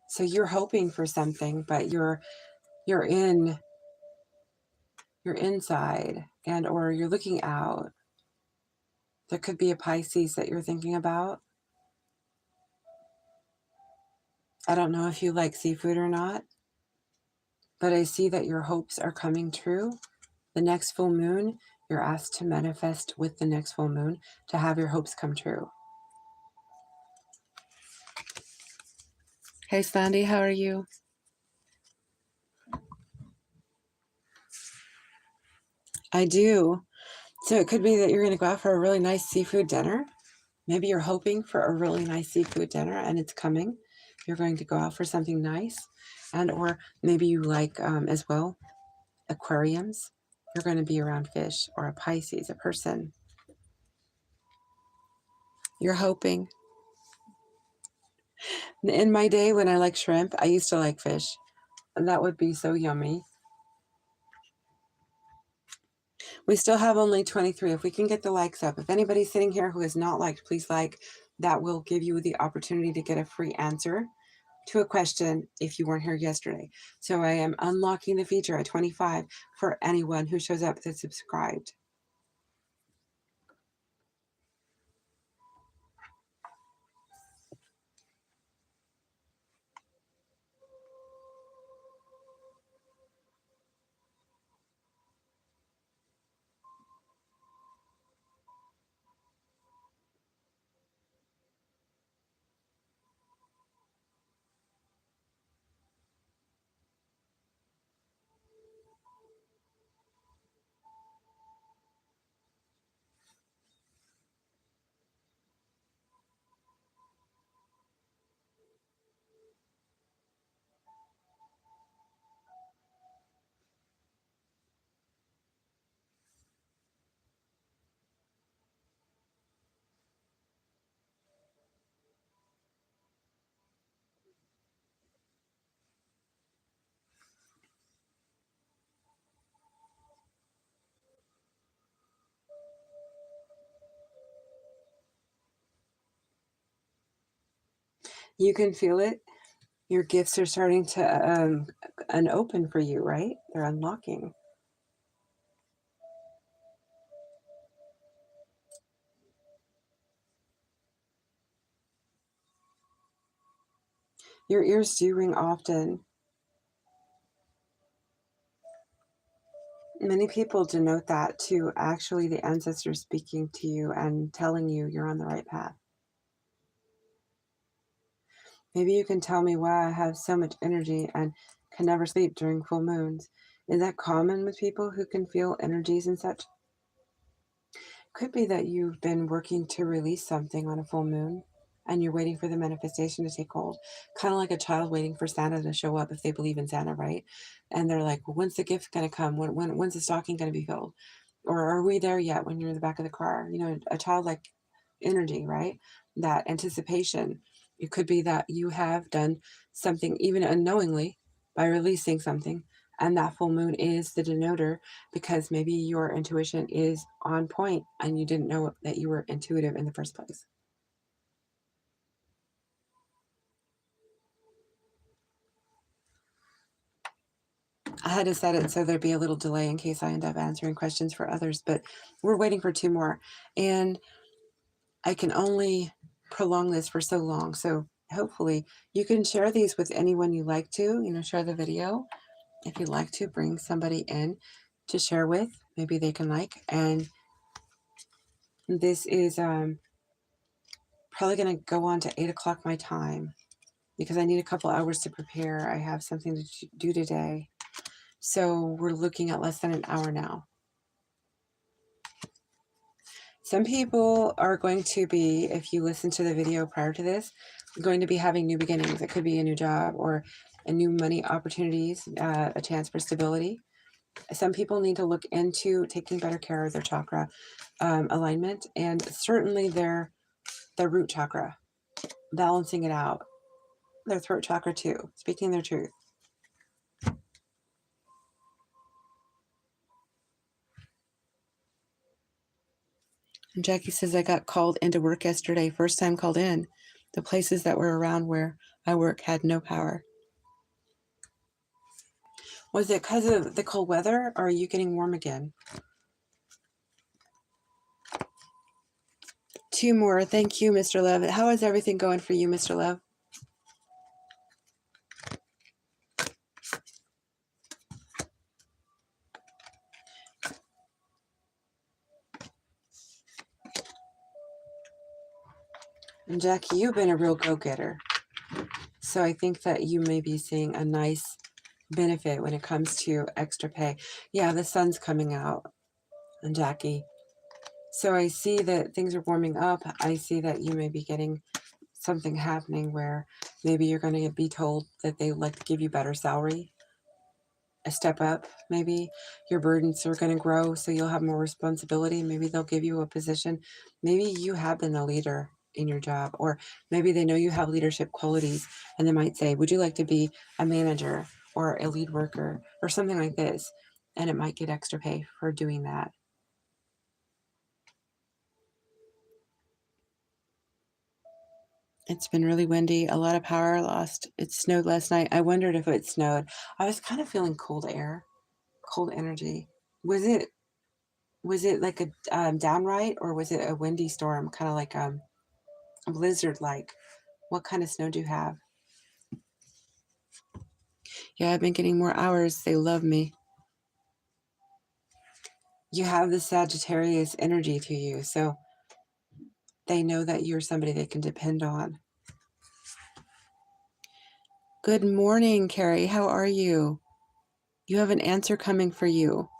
So you're hoping for something, but you're inside, and or you're looking out. There could be a Pisces that you're thinking about. I don't know if you like seafood or not, but I see that your hopes are coming true. The next full moon, you're asked to manifest with the next full moon to have your hopes come true. Hey, Sandy, how are you? I do. So it could be that you're going to go out for a really nice seafood dinner. Maybe you're hoping for a really nice seafood dinner and it's coming. You're going to go out for something nice. And or maybe you like as well aquariums. You're going to be around fish or a Pisces, a person. You're hoping. In my day when I like shrimp, I used to like fish. And that would be so yummy. We still have only 23. If we can get the likes up. If anybody's sitting here who is not liked, please like. That will give you the opportunity to get a free answer to a question if you weren't here yesterday. So I am unlocking the feature at 25 for anyone who shows up that's subscribed. You can feel it. Your gifts are starting to open for you, right? They're unlocking. Your ears do ring often. Many people denote that to actually the ancestors speaking to you and telling you you're on the right path. Maybe you can tell me why I have so much energy and can never sleep during full moons. Is that common with people who can feel energies and such? Could be that you've been working to release something on a full moon and you're waiting for the manifestation to take hold. Kind of like a child waiting for Santa to show up if they believe in Santa, right? And they're like, well, when's the gift going to come? When's the stocking going to be filled? Or are we there yet when you're in the back of the car? You know, a childlike energy, right? That anticipation. It could be that you have done something even unknowingly by releasing something, and that full moon is the denoter because maybe your intuition is on point and you didn't know that you were intuitive in the first place. I had to set it so there'd be a little delay in case I end up answering questions for others, but we're waiting for 2 more. And I can only prolong this for so long. So hopefully you can share these with anyone you like to, share the video. If you'd like to bring somebody in to share with, maybe they can like. And this is probably going to go on to 8 o'clock my time because I need a couple hours to prepare. I have something to do today. So we're looking at less than an hour now. Some people are going to be, if you listen to the video prior to this, going to be having new beginnings. It could be a new job or a new money opportunities, a chance for stability. Some people need to look into taking better care of their chakra alignment and certainly their root chakra, balancing it out. Their throat chakra too, speaking their truth. And Jackie says, I got called into work yesterday, first time called in. The places that were around where I work had no power. Was it because of the cold weather, or are you getting warm again? 2 more. Thank you, Mr. Love. How is everything going for you, Mr. Love? And Jackie, you've been a real go-getter. So I think that you may be seeing a nice benefit when it comes to extra pay. Yeah, the sun's coming out. And Jackie, so I see that things are warming up. I see that you may be getting something happening where maybe you're going to be told that they would like to give you better salary, a step up. Maybe your burdens are going to grow, so you'll have more responsibility. Maybe they'll give you a position. Maybe you have been a leader in your job, or maybe they know you have leadership qualities and they might say, would you like to be a manager or a lead worker or something like this? And it might get extra pay for doing that. It's been really windy, a lot of power lost. It snowed last night. I wondered if it snowed. I was kind of feeling cold air, cold energy. Was it like a downright, or was it a windy storm, kind of like a blizzard like? What kind of snow do you have? Yeah, I've been getting more hours. They love me. You have the Sagittarius energy to you, so they know that you're somebody they can depend on. Good morning, Carrie. How are you? You have an answer coming for you.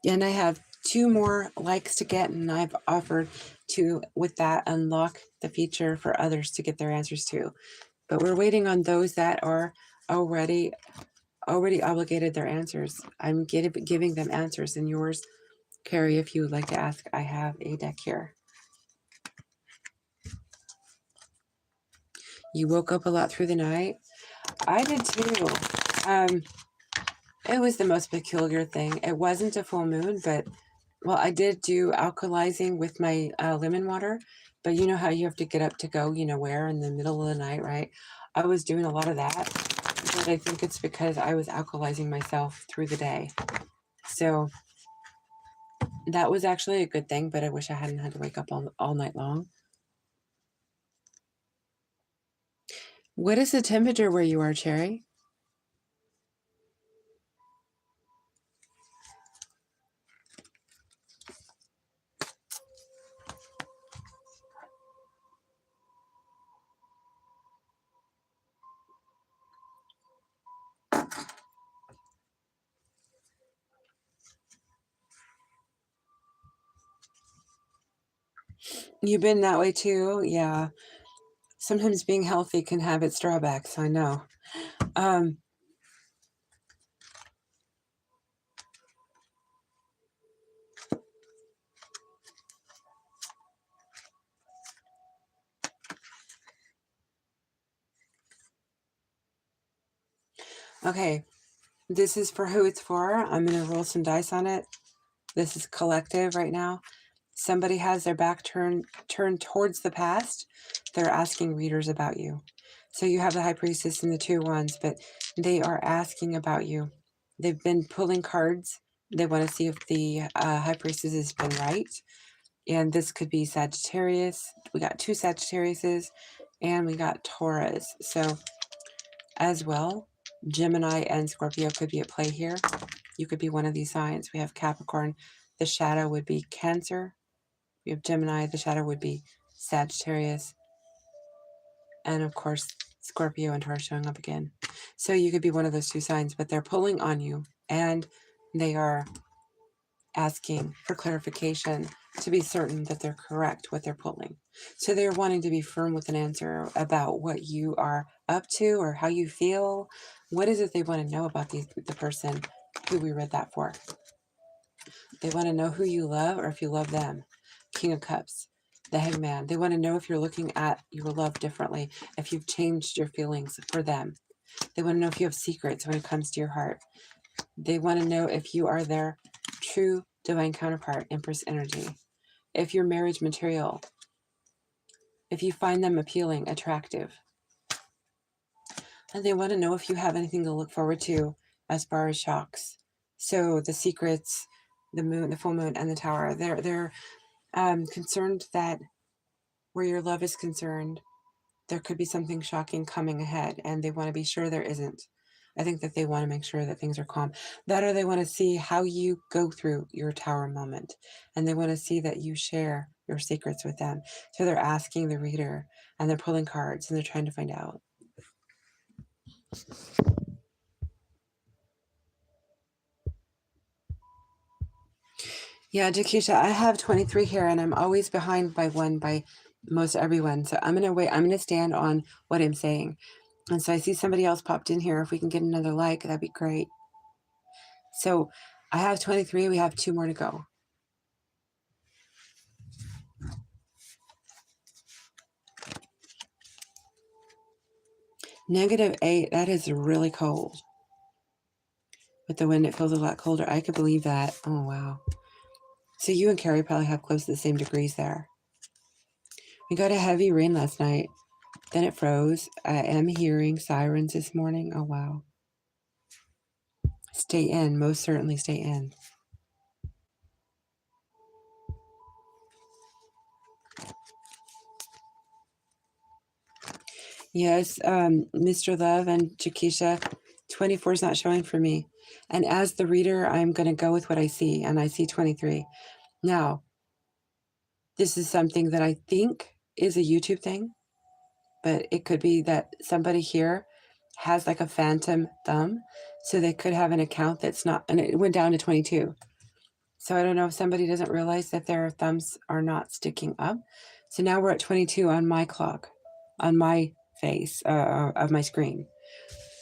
And I have 2 more likes to get, and I've offered to, with that, unlock the feature for others to get their answers to. But we're waiting on those that are already obligated their answers. I'm giving them answers. And yours, Carrie, if you would like to ask, I have a deck here. You woke up a lot through the night. I did too. It was the most peculiar thing. It wasn't a full moon, but, well, I did do alkalizing with my lemon water, but you know how you have to get up to go, where in the middle of the night, right? I was doing a lot of that, but I think it's because I was alkalizing myself through the day. So that was actually a good thing, but I wish I hadn't had to wake up all night long. What is the temperature where you are, Cherry? You've been that way too? Yeah. Sometimes being healthy can have its drawbacks, I know. Okay, this is for who it's for. I'm going to roll some dice on it. This is collective right now. Somebody has their back turned towards the past. They're asking readers about you. So you have the High Priestess and the 2 Wands, but they are asking about you. They've been pulling cards. They want to see if the High Priestess has been right. And this could be Sagittarius. We got 2 Sagittariuses, and we got Taurus. So as well, Gemini and Scorpio could be at play here. You could be one of these signs. We have Capricorn. The shadow would be Cancer. We have Gemini. The shadow would be Sagittarius. And of course, Scorpio and Taurus showing up again. So you could be one of those 2 signs, but they're pulling on you, and they are asking for clarification to be certain that they're correct what they're pulling. So they're wanting to be firm with an answer about what you are up to or how you feel. What is it they want to know about the person who we read that for? They want to know who you love or if you love them. King of Cups, the Hangman. They want to know if you're looking at your love differently, if you've changed your feelings for them. They want to know if you have secrets when it comes to your heart. They want to know if you are their true divine counterpart, Empress energy. if you're marriage material, if you find them appealing, attractive. And they want to know if you have anything to look forward to as far as shocks. So the secrets, the moon, the full moon, and the tower, they're concerned that where your love is concerned, there could be something shocking coming ahead, and they want to be sure there isn't. I think that they want to make sure that things are calm. That, or they want to see how you go through your tower moment, and they want to see that you share your secrets with them. So they're asking the reader, and they're pulling cards, and they're trying to find out. Yeah, Jakisha, I have 23 here, and I'm always behind by one by most everyone. So I'm gonna wait. I'm gonna stand on what I'm saying. And so I see somebody else popped in here. If we can get another like, that'd be great. So I have 23. We have 2 more to go. -8. That is really cold. With the wind, it feels a lot colder. I could believe that. Oh, wow. So you and Carrie probably have close to the same degrees there. We got a heavy rain last night. Then it froze. I am hearing sirens this morning. Oh, wow. Stay in. Most certainly stay in. Yes, Mr. Love and Jakisha, 24 is not showing for me. And as the reader, I'm going to go with what I see, and I see 23. Now, this is something that I think is a YouTube thing, but it could be that somebody here has like a phantom thumb, so they could have an account that's not, and it went down to 22. So I don't know if somebody doesn't realize that their thumbs are not sticking up. So now we're at 22 on my clock, on my face of my screen.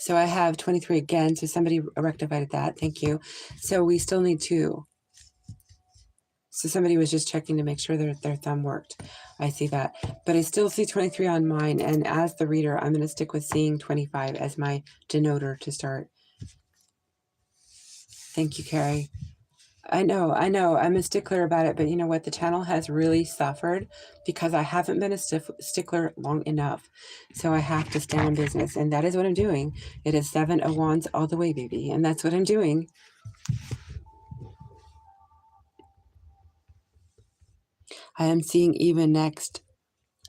So I have 23 again. So somebody rectified that. Thank you. So we still need 2. So somebody was just checking to make sure that their thumb worked. I see that. But I still see 23 on mine. And as the reader, I'm going to stick with seeing 25 as my denoter to start. Thank you, Carrie. I know. I'm a stickler about it, but you know what? The channel has really suffered because I haven't been a stickler long enough. So I have to stay on business, and that is what I'm doing. It is 7 of Wands all the way, baby, and that's what I'm doing. I am seeing even next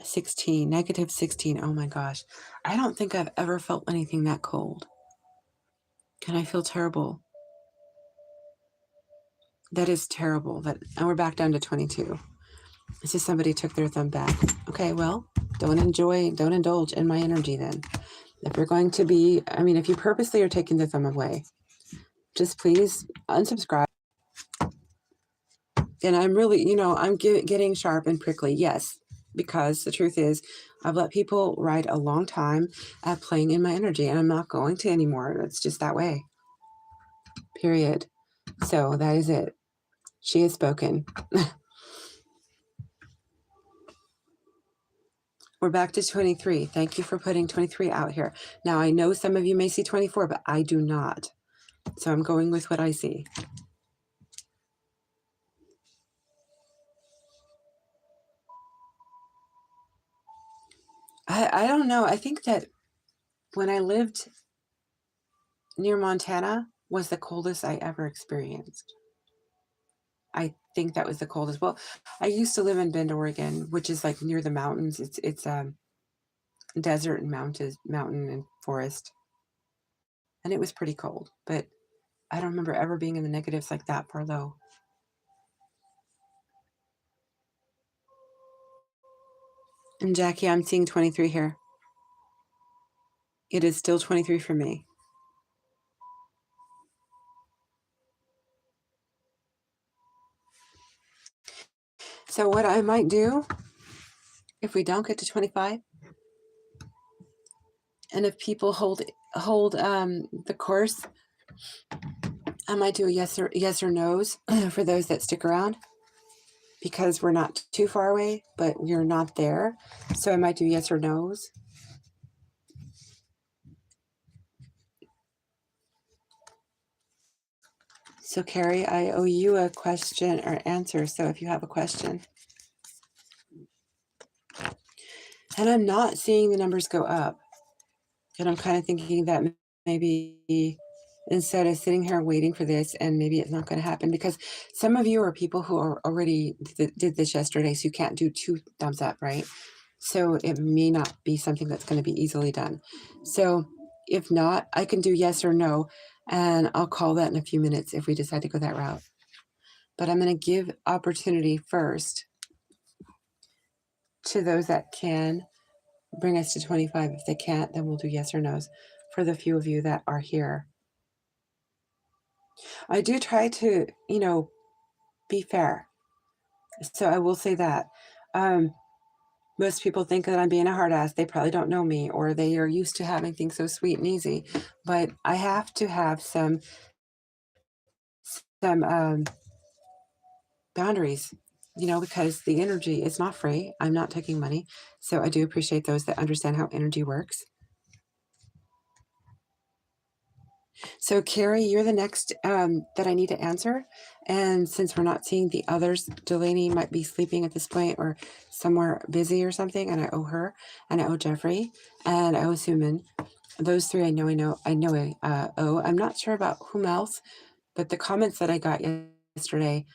16, -16. Oh my gosh. I don't think I've ever felt anything that cold. And I feel terrible. That is terrible. And we're back down to 22. It's just somebody took their thumb back. Okay, well, don't indulge in my energy then. If you're going to be, I mean, if you purposely are taking the thumb away, just please unsubscribe. And I'm really, I'm getting sharp and prickly. Yes, because the truth is, I've let people ride a long time at playing in my energy, and I'm not going to anymore. It's just that way. Period. So that is it. She has spoken. We're back to 23. Thank you for putting 23 out here. Now, I know some of you may see 24, but I do not. So I'm going with what I see. I don't know. I think that when I lived near Montana was the coldest I ever experienced. I think that was the coldest. Well, I used to live in Bend, Oregon, which is like near the mountains. It's desert and mountain and forest. And it was pretty cold, but I don't remember ever being in the negatives like that far low. And Jackie, I'm seeing 23 here. It is still 23 for me. So what I might do, if we don't get to 25, and if people hold the course, I might do a yes or no's for those that stick around, because we're not too far away, but we're not there. So I might do yes or no's. So Carrie, I owe you a question or answer. So if you have a question. And I'm not seeing the numbers go up. And I'm kind of thinking that maybe instead of sitting here waiting for this, and maybe it's not going to happen, because some of you are people who are already did this yesterday, so you can't do 2 thumbs up, right? So it may not be something that's going to be easily done. So if not, I can do yes or no, and I'll call that in a few minutes if we decide to go that route. But I'm going to give opportunity first to those that can bring us to 25. If they can't, then we'll do yes or no's for the few of you that are here. I do try to, be fair. So I will say that. Most people think that I'm being a hard ass. They probably don't know me, or they are used to having things so sweet and easy. But I have to have some boundaries, because the energy is not free. I'm not taking money. So I do appreciate those that understand how energy works. So Carrie, you're the next that I need to answer. And since we're not seeing the others, Delaney might be sleeping at this point or somewhere busy or something. And I owe her, and I owe Jeffrey, and I owe Suman. Those 3 I know. I owe. I'm not sure about whom else, but the comments that I got yesterday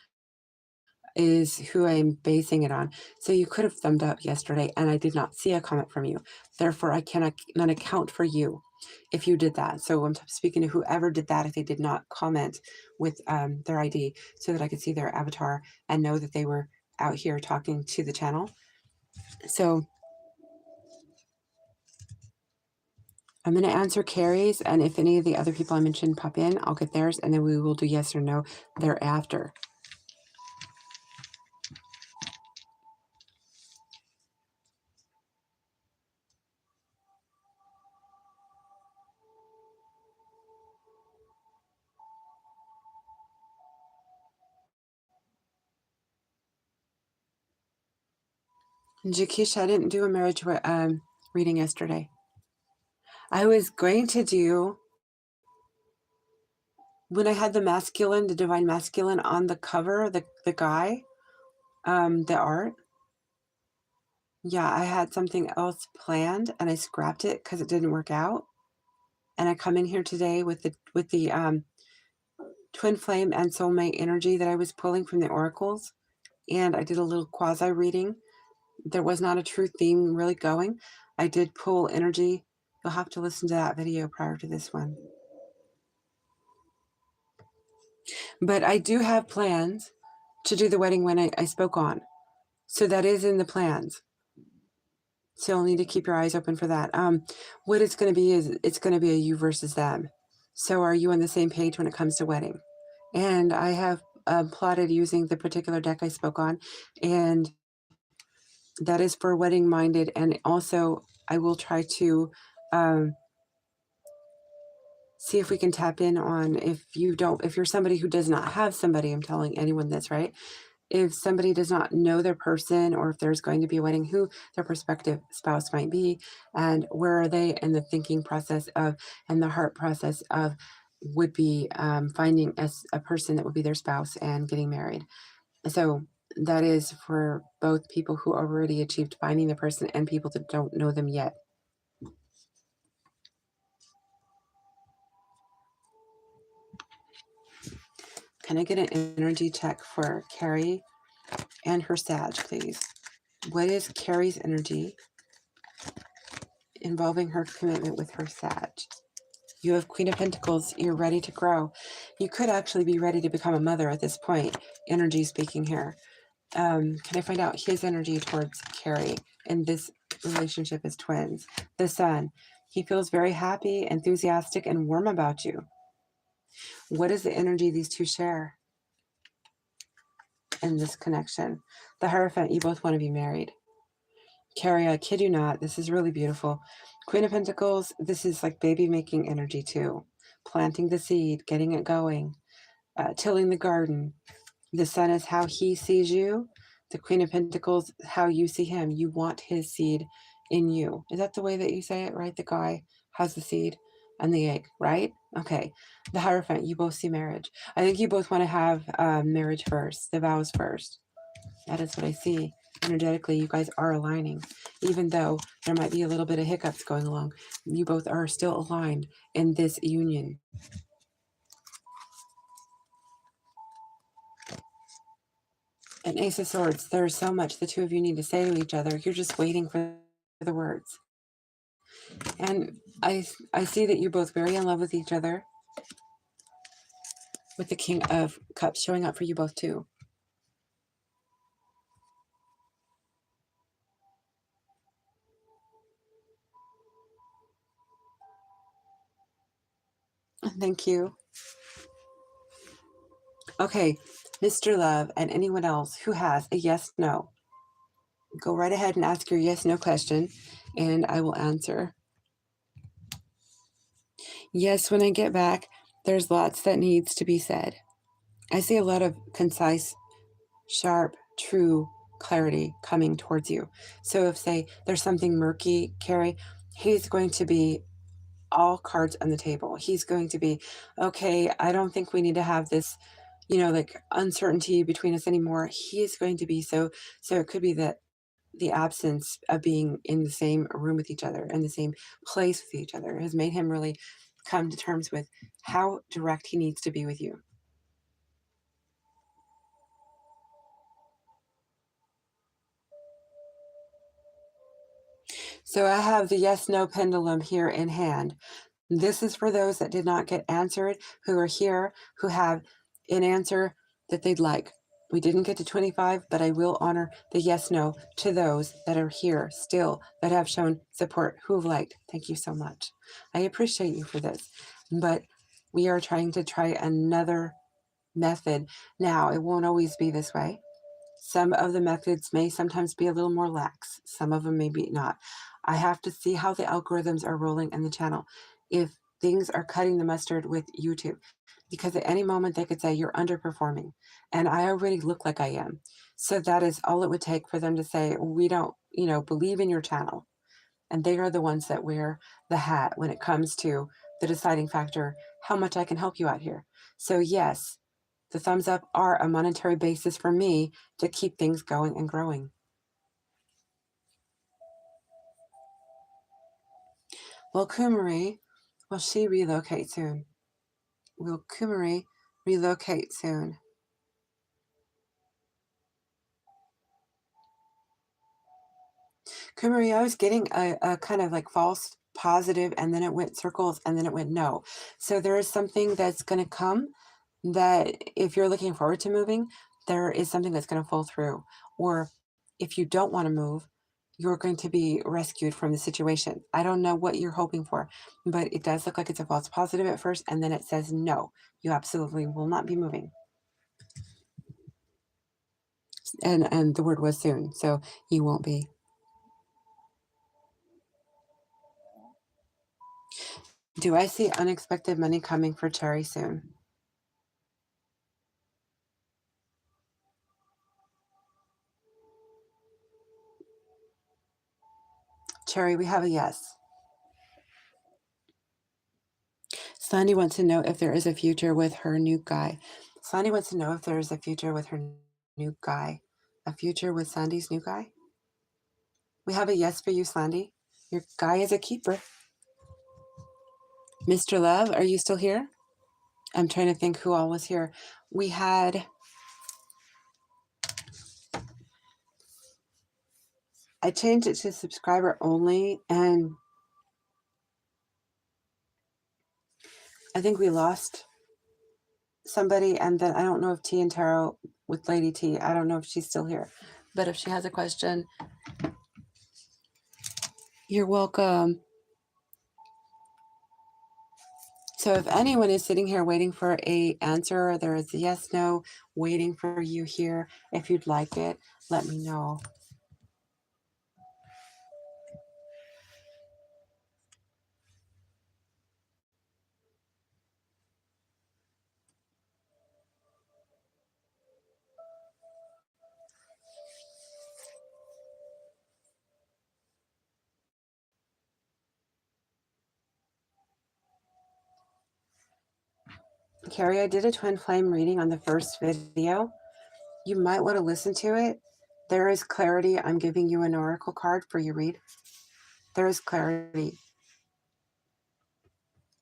is who I'm basing it on. So you could have thumbed up yesterday, and I did not see a comment from you. Therefore, I cannot not account for you if you did that. So I'm speaking to whoever did that if they did not comment with their ID, so that I could see their avatar and know that they were out here talking to the channel. So I'm going to answer Carrie's, and if any of the other people I mentioned pop in, I'll get theirs, and then we will do yes or no thereafter. Jakisha, I didn't do a marriage reading yesterday. I was going to do, when I had the divine masculine on the cover, the guy, the art. Yeah, I had something else planned and I scrapped it because it didn't work out. And I come in here today with the twin flame and soulmate energy that I was pulling from the oracles. And I did a little quasi reading. There was not a true theme really going. I did pull energy. You'll have to listen to that video prior to this one. But I do have plans to do the wedding when I spoke on. So that is in the plans. So you'll need to keep your eyes open for that. What it's going to be is it's going to be a you versus them. So are you on the same page when it comes to wedding? And I have plotted using the particular deck I spoke on, and that is for wedding minded. And also I will try to see if we can tap in on, if you're somebody who does not have somebody, I'm telling anyone this, right? If somebody does not know their person, or if there's going to be a wedding, who their prospective spouse might be, and where are they in the thinking process of, and the heart process of, would be finding a person that would be their spouse and getting married. So that is for both people who already achieved finding the person and people that don't know them yet. Can I get an energy check for Carrie and her Sag, please? What is Carrie's energy involving her commitment with her Sag? You have Queen of Pentacles. You're ready to grow. You could actually be ready to become a mother at this point. Energy speaking here. Can I find out his energy towards Carrie in this relationship as twins? The Sun. He feels very happy, enthusiastic, and warm about you. What is the energy these two share in this connection? The Hierophant. You both want to be married. Carrie, I kid you not, this is really beautiful. Queen of Pentacles, this is like baby making energy too. Planting the seed, getting it going, tilling the garden. The Sun is how he sees you. The Queen of Pentacles, how you see him. You want his seed in you. Is that the way that you say it, right? The guy has the seed and the egg, right? Okay. The Hierophant, you both see marriage. I think you both want to have marriage first, the vows first. That is what I see. Energetically, you guys are aligning. Even though there might be a little bit of hiccups going along, you both are still aligned in this union. And Ace of Swords, there's so much the two of you need to say to each other. You're just waiting for the words. And I see that you're both very in love with each other, with the King of Cups showing up for you both too. Thank you. Okay, Mr. Love and anyone else who has a yes, no, go right ahead and ask your yes, no question, and I will answer. Yes, when I get back, there's lots that needs to be said. I see a lot of concise, sharp, true clarity coming towards you. So if, say, there's something murky, Carrie, he's going to be all cards on the table. He's going to be, okay, I don't think we need to have this, like uncertainty between us anymore. He is going to be so it could be that the absence of being in the same room with each other, in the same place with each other, has made him really come to terms with how direct he needs to be with you. So I have the yes-no pendulum here in hand. This is for those that did not get answered, who are here, who have an answer that they'd like. We didn't get to 25, but I will honor the yes-no to those that are here still, that have shown support, who have liked. Thank you so much. I appreciate you for this. But we are trying to try another method. Now, it won't always be this way. Some of the methods may sometimes be a little more lax. Some of them may be not. I have to see how the algorithms are rolling in the channel. If things are cutting the mustard with YouTube, because at any moment they could say you're underperforming, and I already look like I am. So that is all it would take for them to say, we don't, believe in your channel. And they are the ones that wear the hat when it comes to the deciding factor, how much I can help you out here. So yes, the thumbs up are a monetary basis for me to keep things going and growing. Will Kumari, will she relocate soon? Will Kumari relocate soon? Kumari, I was getting a kind of like false positive, and then it went circles, and then it went no. So there is something that's going to come that if you're looking forward to moving, there is something that's going to fall through. Or if you don't want to move, you're going to be rescued from the situation. I don't know what you're hoping for, but it does look like it's a false positive at first, and then it says no, you absolutely will not be moving. And the word was soon, so you won't be. Do I see unexpected money coming for Cherry soon? Cherry, we have a yes. Sandy wants to know if there is a future with her new guy. Sandy wants to know if there is a future with her new guy. A future with Sandy's new guy? We have a yes for you, Sandy. Your guy is a keeper. Mr. Love, are you still here? I'm trying to think who all was here. We had... I changed it to subscriber only, and I think we lost somebody, and then I don't know if T and Tarot with Lady T, I don't know if she's still here. But if she has a question, you're welcome. So if anyone is sitting here waiting for a answer, there is a yes, no, waiting for you here. If you'd like it, let me know. Carrie, I did a twin flame reading on the first video. You might want to listen to it. There is clarity. I'm giving you an oracle card for your read. There is clarity.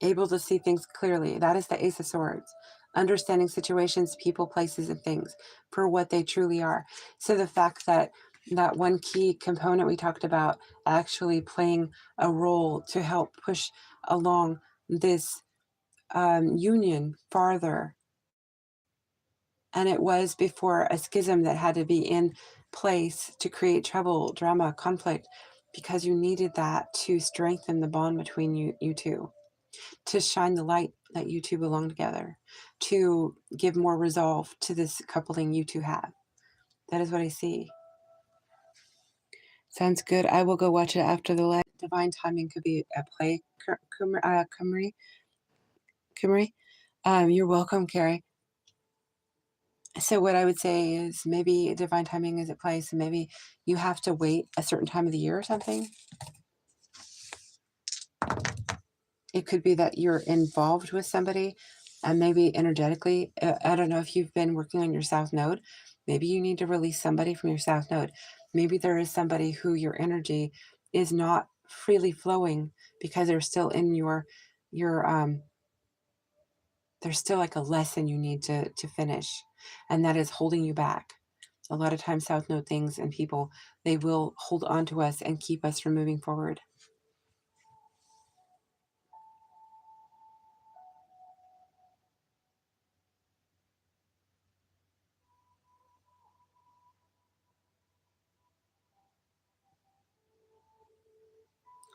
Able to see things clearly. That is the Ace of Swords. Understanding situations, people, places, and things for what they truly are. So the fact that that one key component we talked about actually playing a role to help push along this union farther. And it was before a schism that had to be in place to create trouble, drama, conflict, because you needed that to strengthen the bond between you two, to shine the light that you two belong together, to give more resolve to this coupling you two have. That is what I see. Sounds good. I will go watch it after the light. Divine timing could be a play, Kumri. You're welcome, Carrie. So what I would say is maybe divine timing is at play. So maybe you have to wait a certain time of the year or something. It could be that you're involved with somebody and maybe energetically, I don't know if you've been working on your South Node. Maybe you need to release somebody from your South Node. Maybe there is somebody who your energy is not freely flowing because they're still in your there's still like a lesson you need to finish, and that is holding you back. A lot of times South Node things and people, they will hold on to us and keep us from moving forward.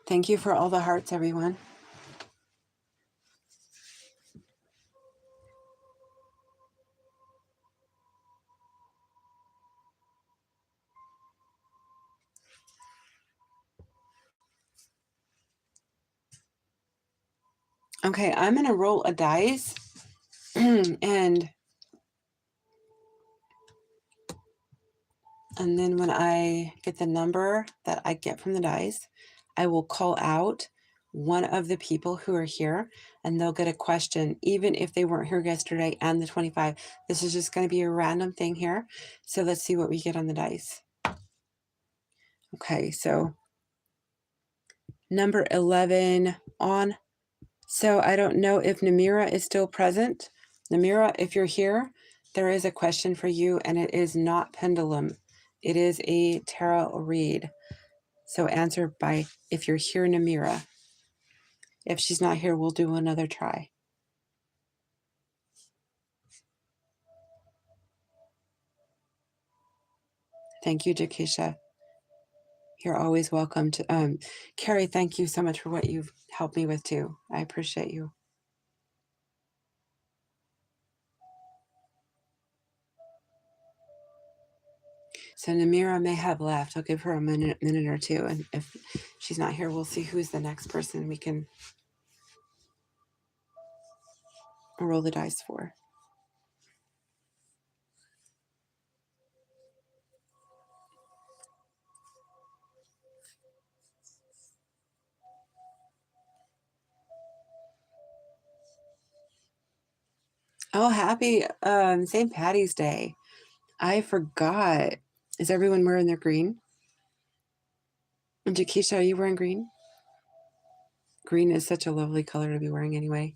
Thank you for all the hearts, everyone. Okay, I'm going to roll a dice and then when I get the number that I get from the dice, I will call out one of the people who are here and they'll get a question, even if they weren't here yesterday and the 25. This is just going to be a random thing here. So let's see what we get on the dice. Okay, so number 11 on. So I don't know if Namira is still present. Namira, if you're here, there is a question for you and it is not pendulum. It is a tarot read. So answer by, if you're here, Namira. If she's not here, we'll do another try. Thank you, Jakisha. You're always welcome to, Carrie, thank you so much for what you've helped me with too. I appreciate you. So Namira may have left. I'll give her a minute or two. And if she's not here, we'll see who's the next person we can roll the dice for. Oh, happy St. Patty's Day. I forgot. Is everyone wearing their green? And Jakisha, are you wearing green? Green is such a lovely color to be wearing anyway.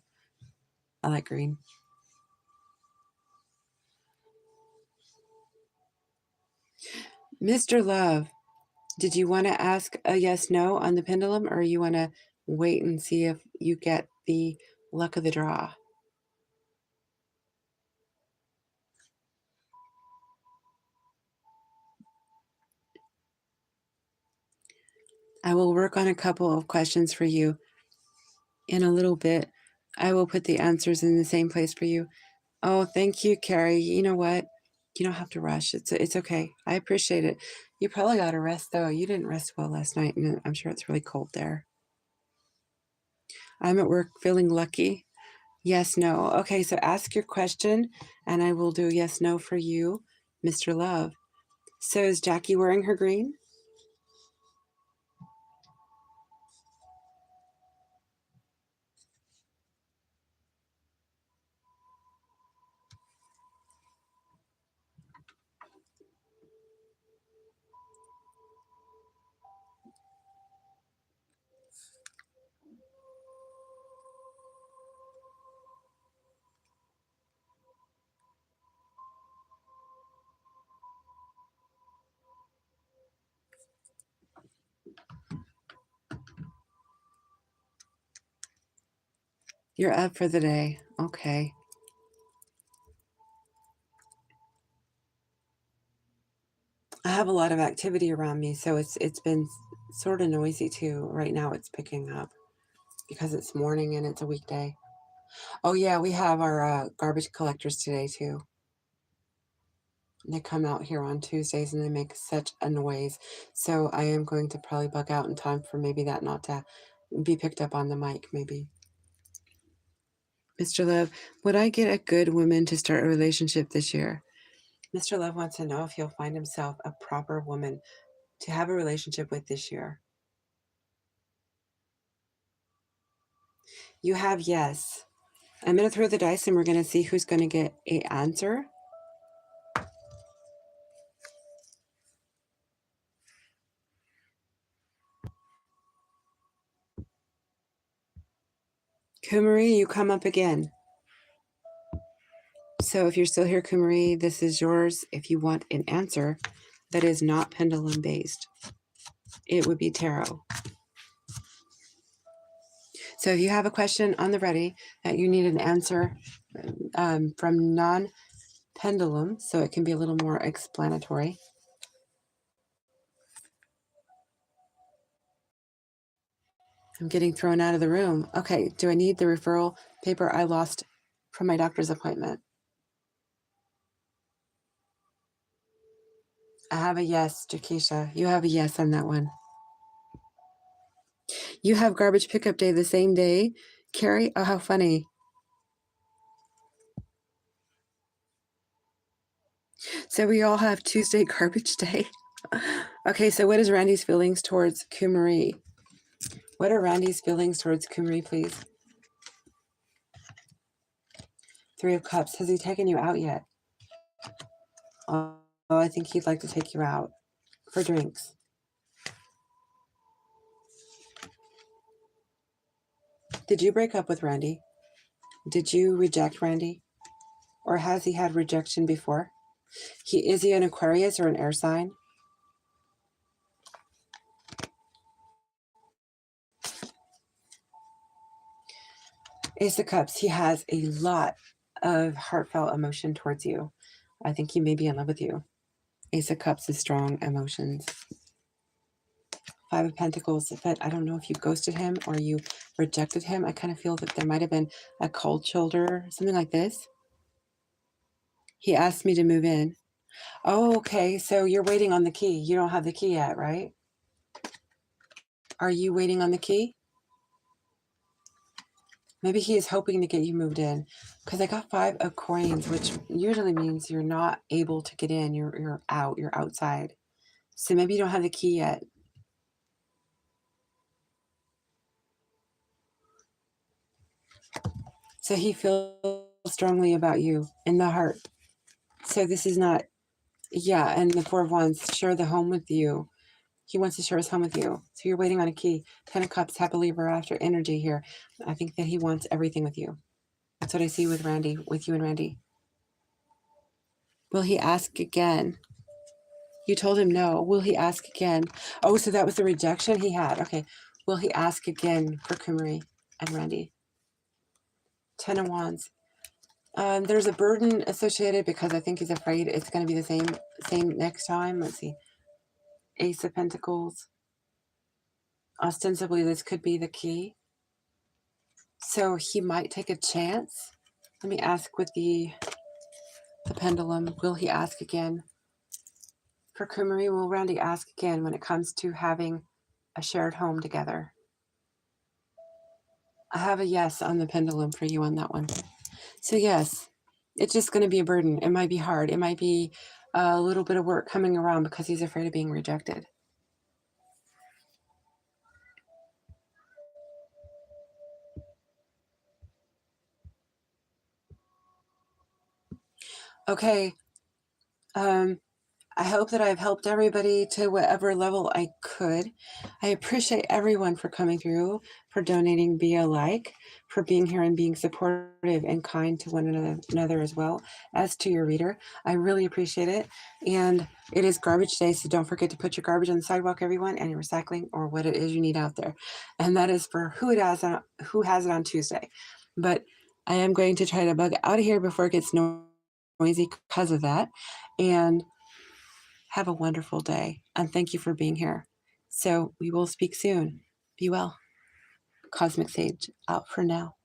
I like green. Mr. Love, did you want to ask a yes, no on the pendulum, or you want to wait and see if you get the luck of the draw? I will work on a couple of questions for you in a little bit. I will put the answers in the same place for you. Oh, thank you, Carrie. You know what? You don't have to rush. It's okay. I appreciate it. You probably got to rest, though. You didn't rest well last night, and I'm sure it's really cold there. I'm at work feeling lucky. Yes, no. Okay, so ask your question, and I will do yes, no for you, Mr. Love. So is Jackie wearing her green? You're up for the day. Okay. I have a lot of activity around me, so it's been sort of noisy too. Right now it's picking up because it's morning and it's a weekday. Oh yeah, we have our garbage collectors today too. They come out here on Tuesdays and they make such a noise. So I am going to probably bug out in time for maybe that not to be picked up on the mic, maybe. Mr. Love, would I get a good woman to start a relationship this year? Mr. Love wants to know if he'll find himself a proper woman to have a relationship with this year. You have yes. I'm going to throw the dice and we're going to see who's going to get an answer. Kumari, you come up again. So if you're still here, Kumari, this is yours. If you want an answer that is not pendulum based, it would be tarot. So if you have a question on the ready that you need an answer from non-pendulum, so it can be a little more explanatory. I'm getting thrown out of the room. Okay, do I need the referral paper I lost from my doctor's appointment? I have a yes, Jakisha. You have a yes on that one. You have garbage pickup day the same day, Carrie? Oh, how funny. So we all have Tuesday garbage day. Okay, so what is Randy's feelings towards Kumari? What are Randy's feelings towards Kumari, please? 3 of Cups. Has he taken you out yet? Oh, I think he'd like to take you out for drinks. Did you break up with Randy? Did you reject Randy? Or has he had rejection before? Is he an Aquarius or an air sign? Ace of Cups. He has a lot of heartfelt emotion towards you. I think he may be in love with you. Ace of Cups is strong emotions. 5 of Pentacles, but I don't know if you ghosted him or you rejected him. I kind of feel that there might have been a cold shoulder, something like this. He asked me to move in. Oh, okay. So you're waiting on the key. You don't have the key yet, right? Are you waiting on the key? Maybe he is hoping to get you moved in, because I got 5 of coins, which usually means you're not able to get in. You're out. You're outside. So maybe you don't have the key yet. So he feels strongly about you in the heart. So this is not, yeah, and the 4 of Wands, share the home with you. He wants to share his home with you. So you're waiting on a key. 10 of Cups, happily ever after energy here. I think that he wants everything with you. That's what I see with Randy, with you and Randy. Will he ask again? You told him no. Will he ask again? Oh, so that was the rejection he had. Okay. Will he ask again for Kumari and Randy? 10 of Wands. There's a burden associated because I think he's afraid it's going to be the same next time. Let's see. Ace of Pentacles. Ostensibly, this could be the key. So he might take a chance. Let me ask with the pendulum. Will he ask again? For Kumari, will Randy ask again when it comes to having a shared home together? I have a yes on the pendulum for you on that one. So yes, it's just going to be a burden. It might be hard. It might be a little bit of work coming around because he's afraid of being rejected. Okay. I hope that I've helped everybody to whatever level I could. I appreciate everyone for coming through, for donating via like, for being here and being supportive and kind to one another as well as to your reader. I really appreciate it. And it is garbage day, so don't forget to put your garbage on the sidewalk, everyone, and your recycling or what it is you need out there. And that is for who has it on Tuesday. But I am going to try to bug out of here before it gets noisy because of that. And have a wonderful day. And thank you for being here. So we will speak soon. Be well. Cosmic Sage out for now.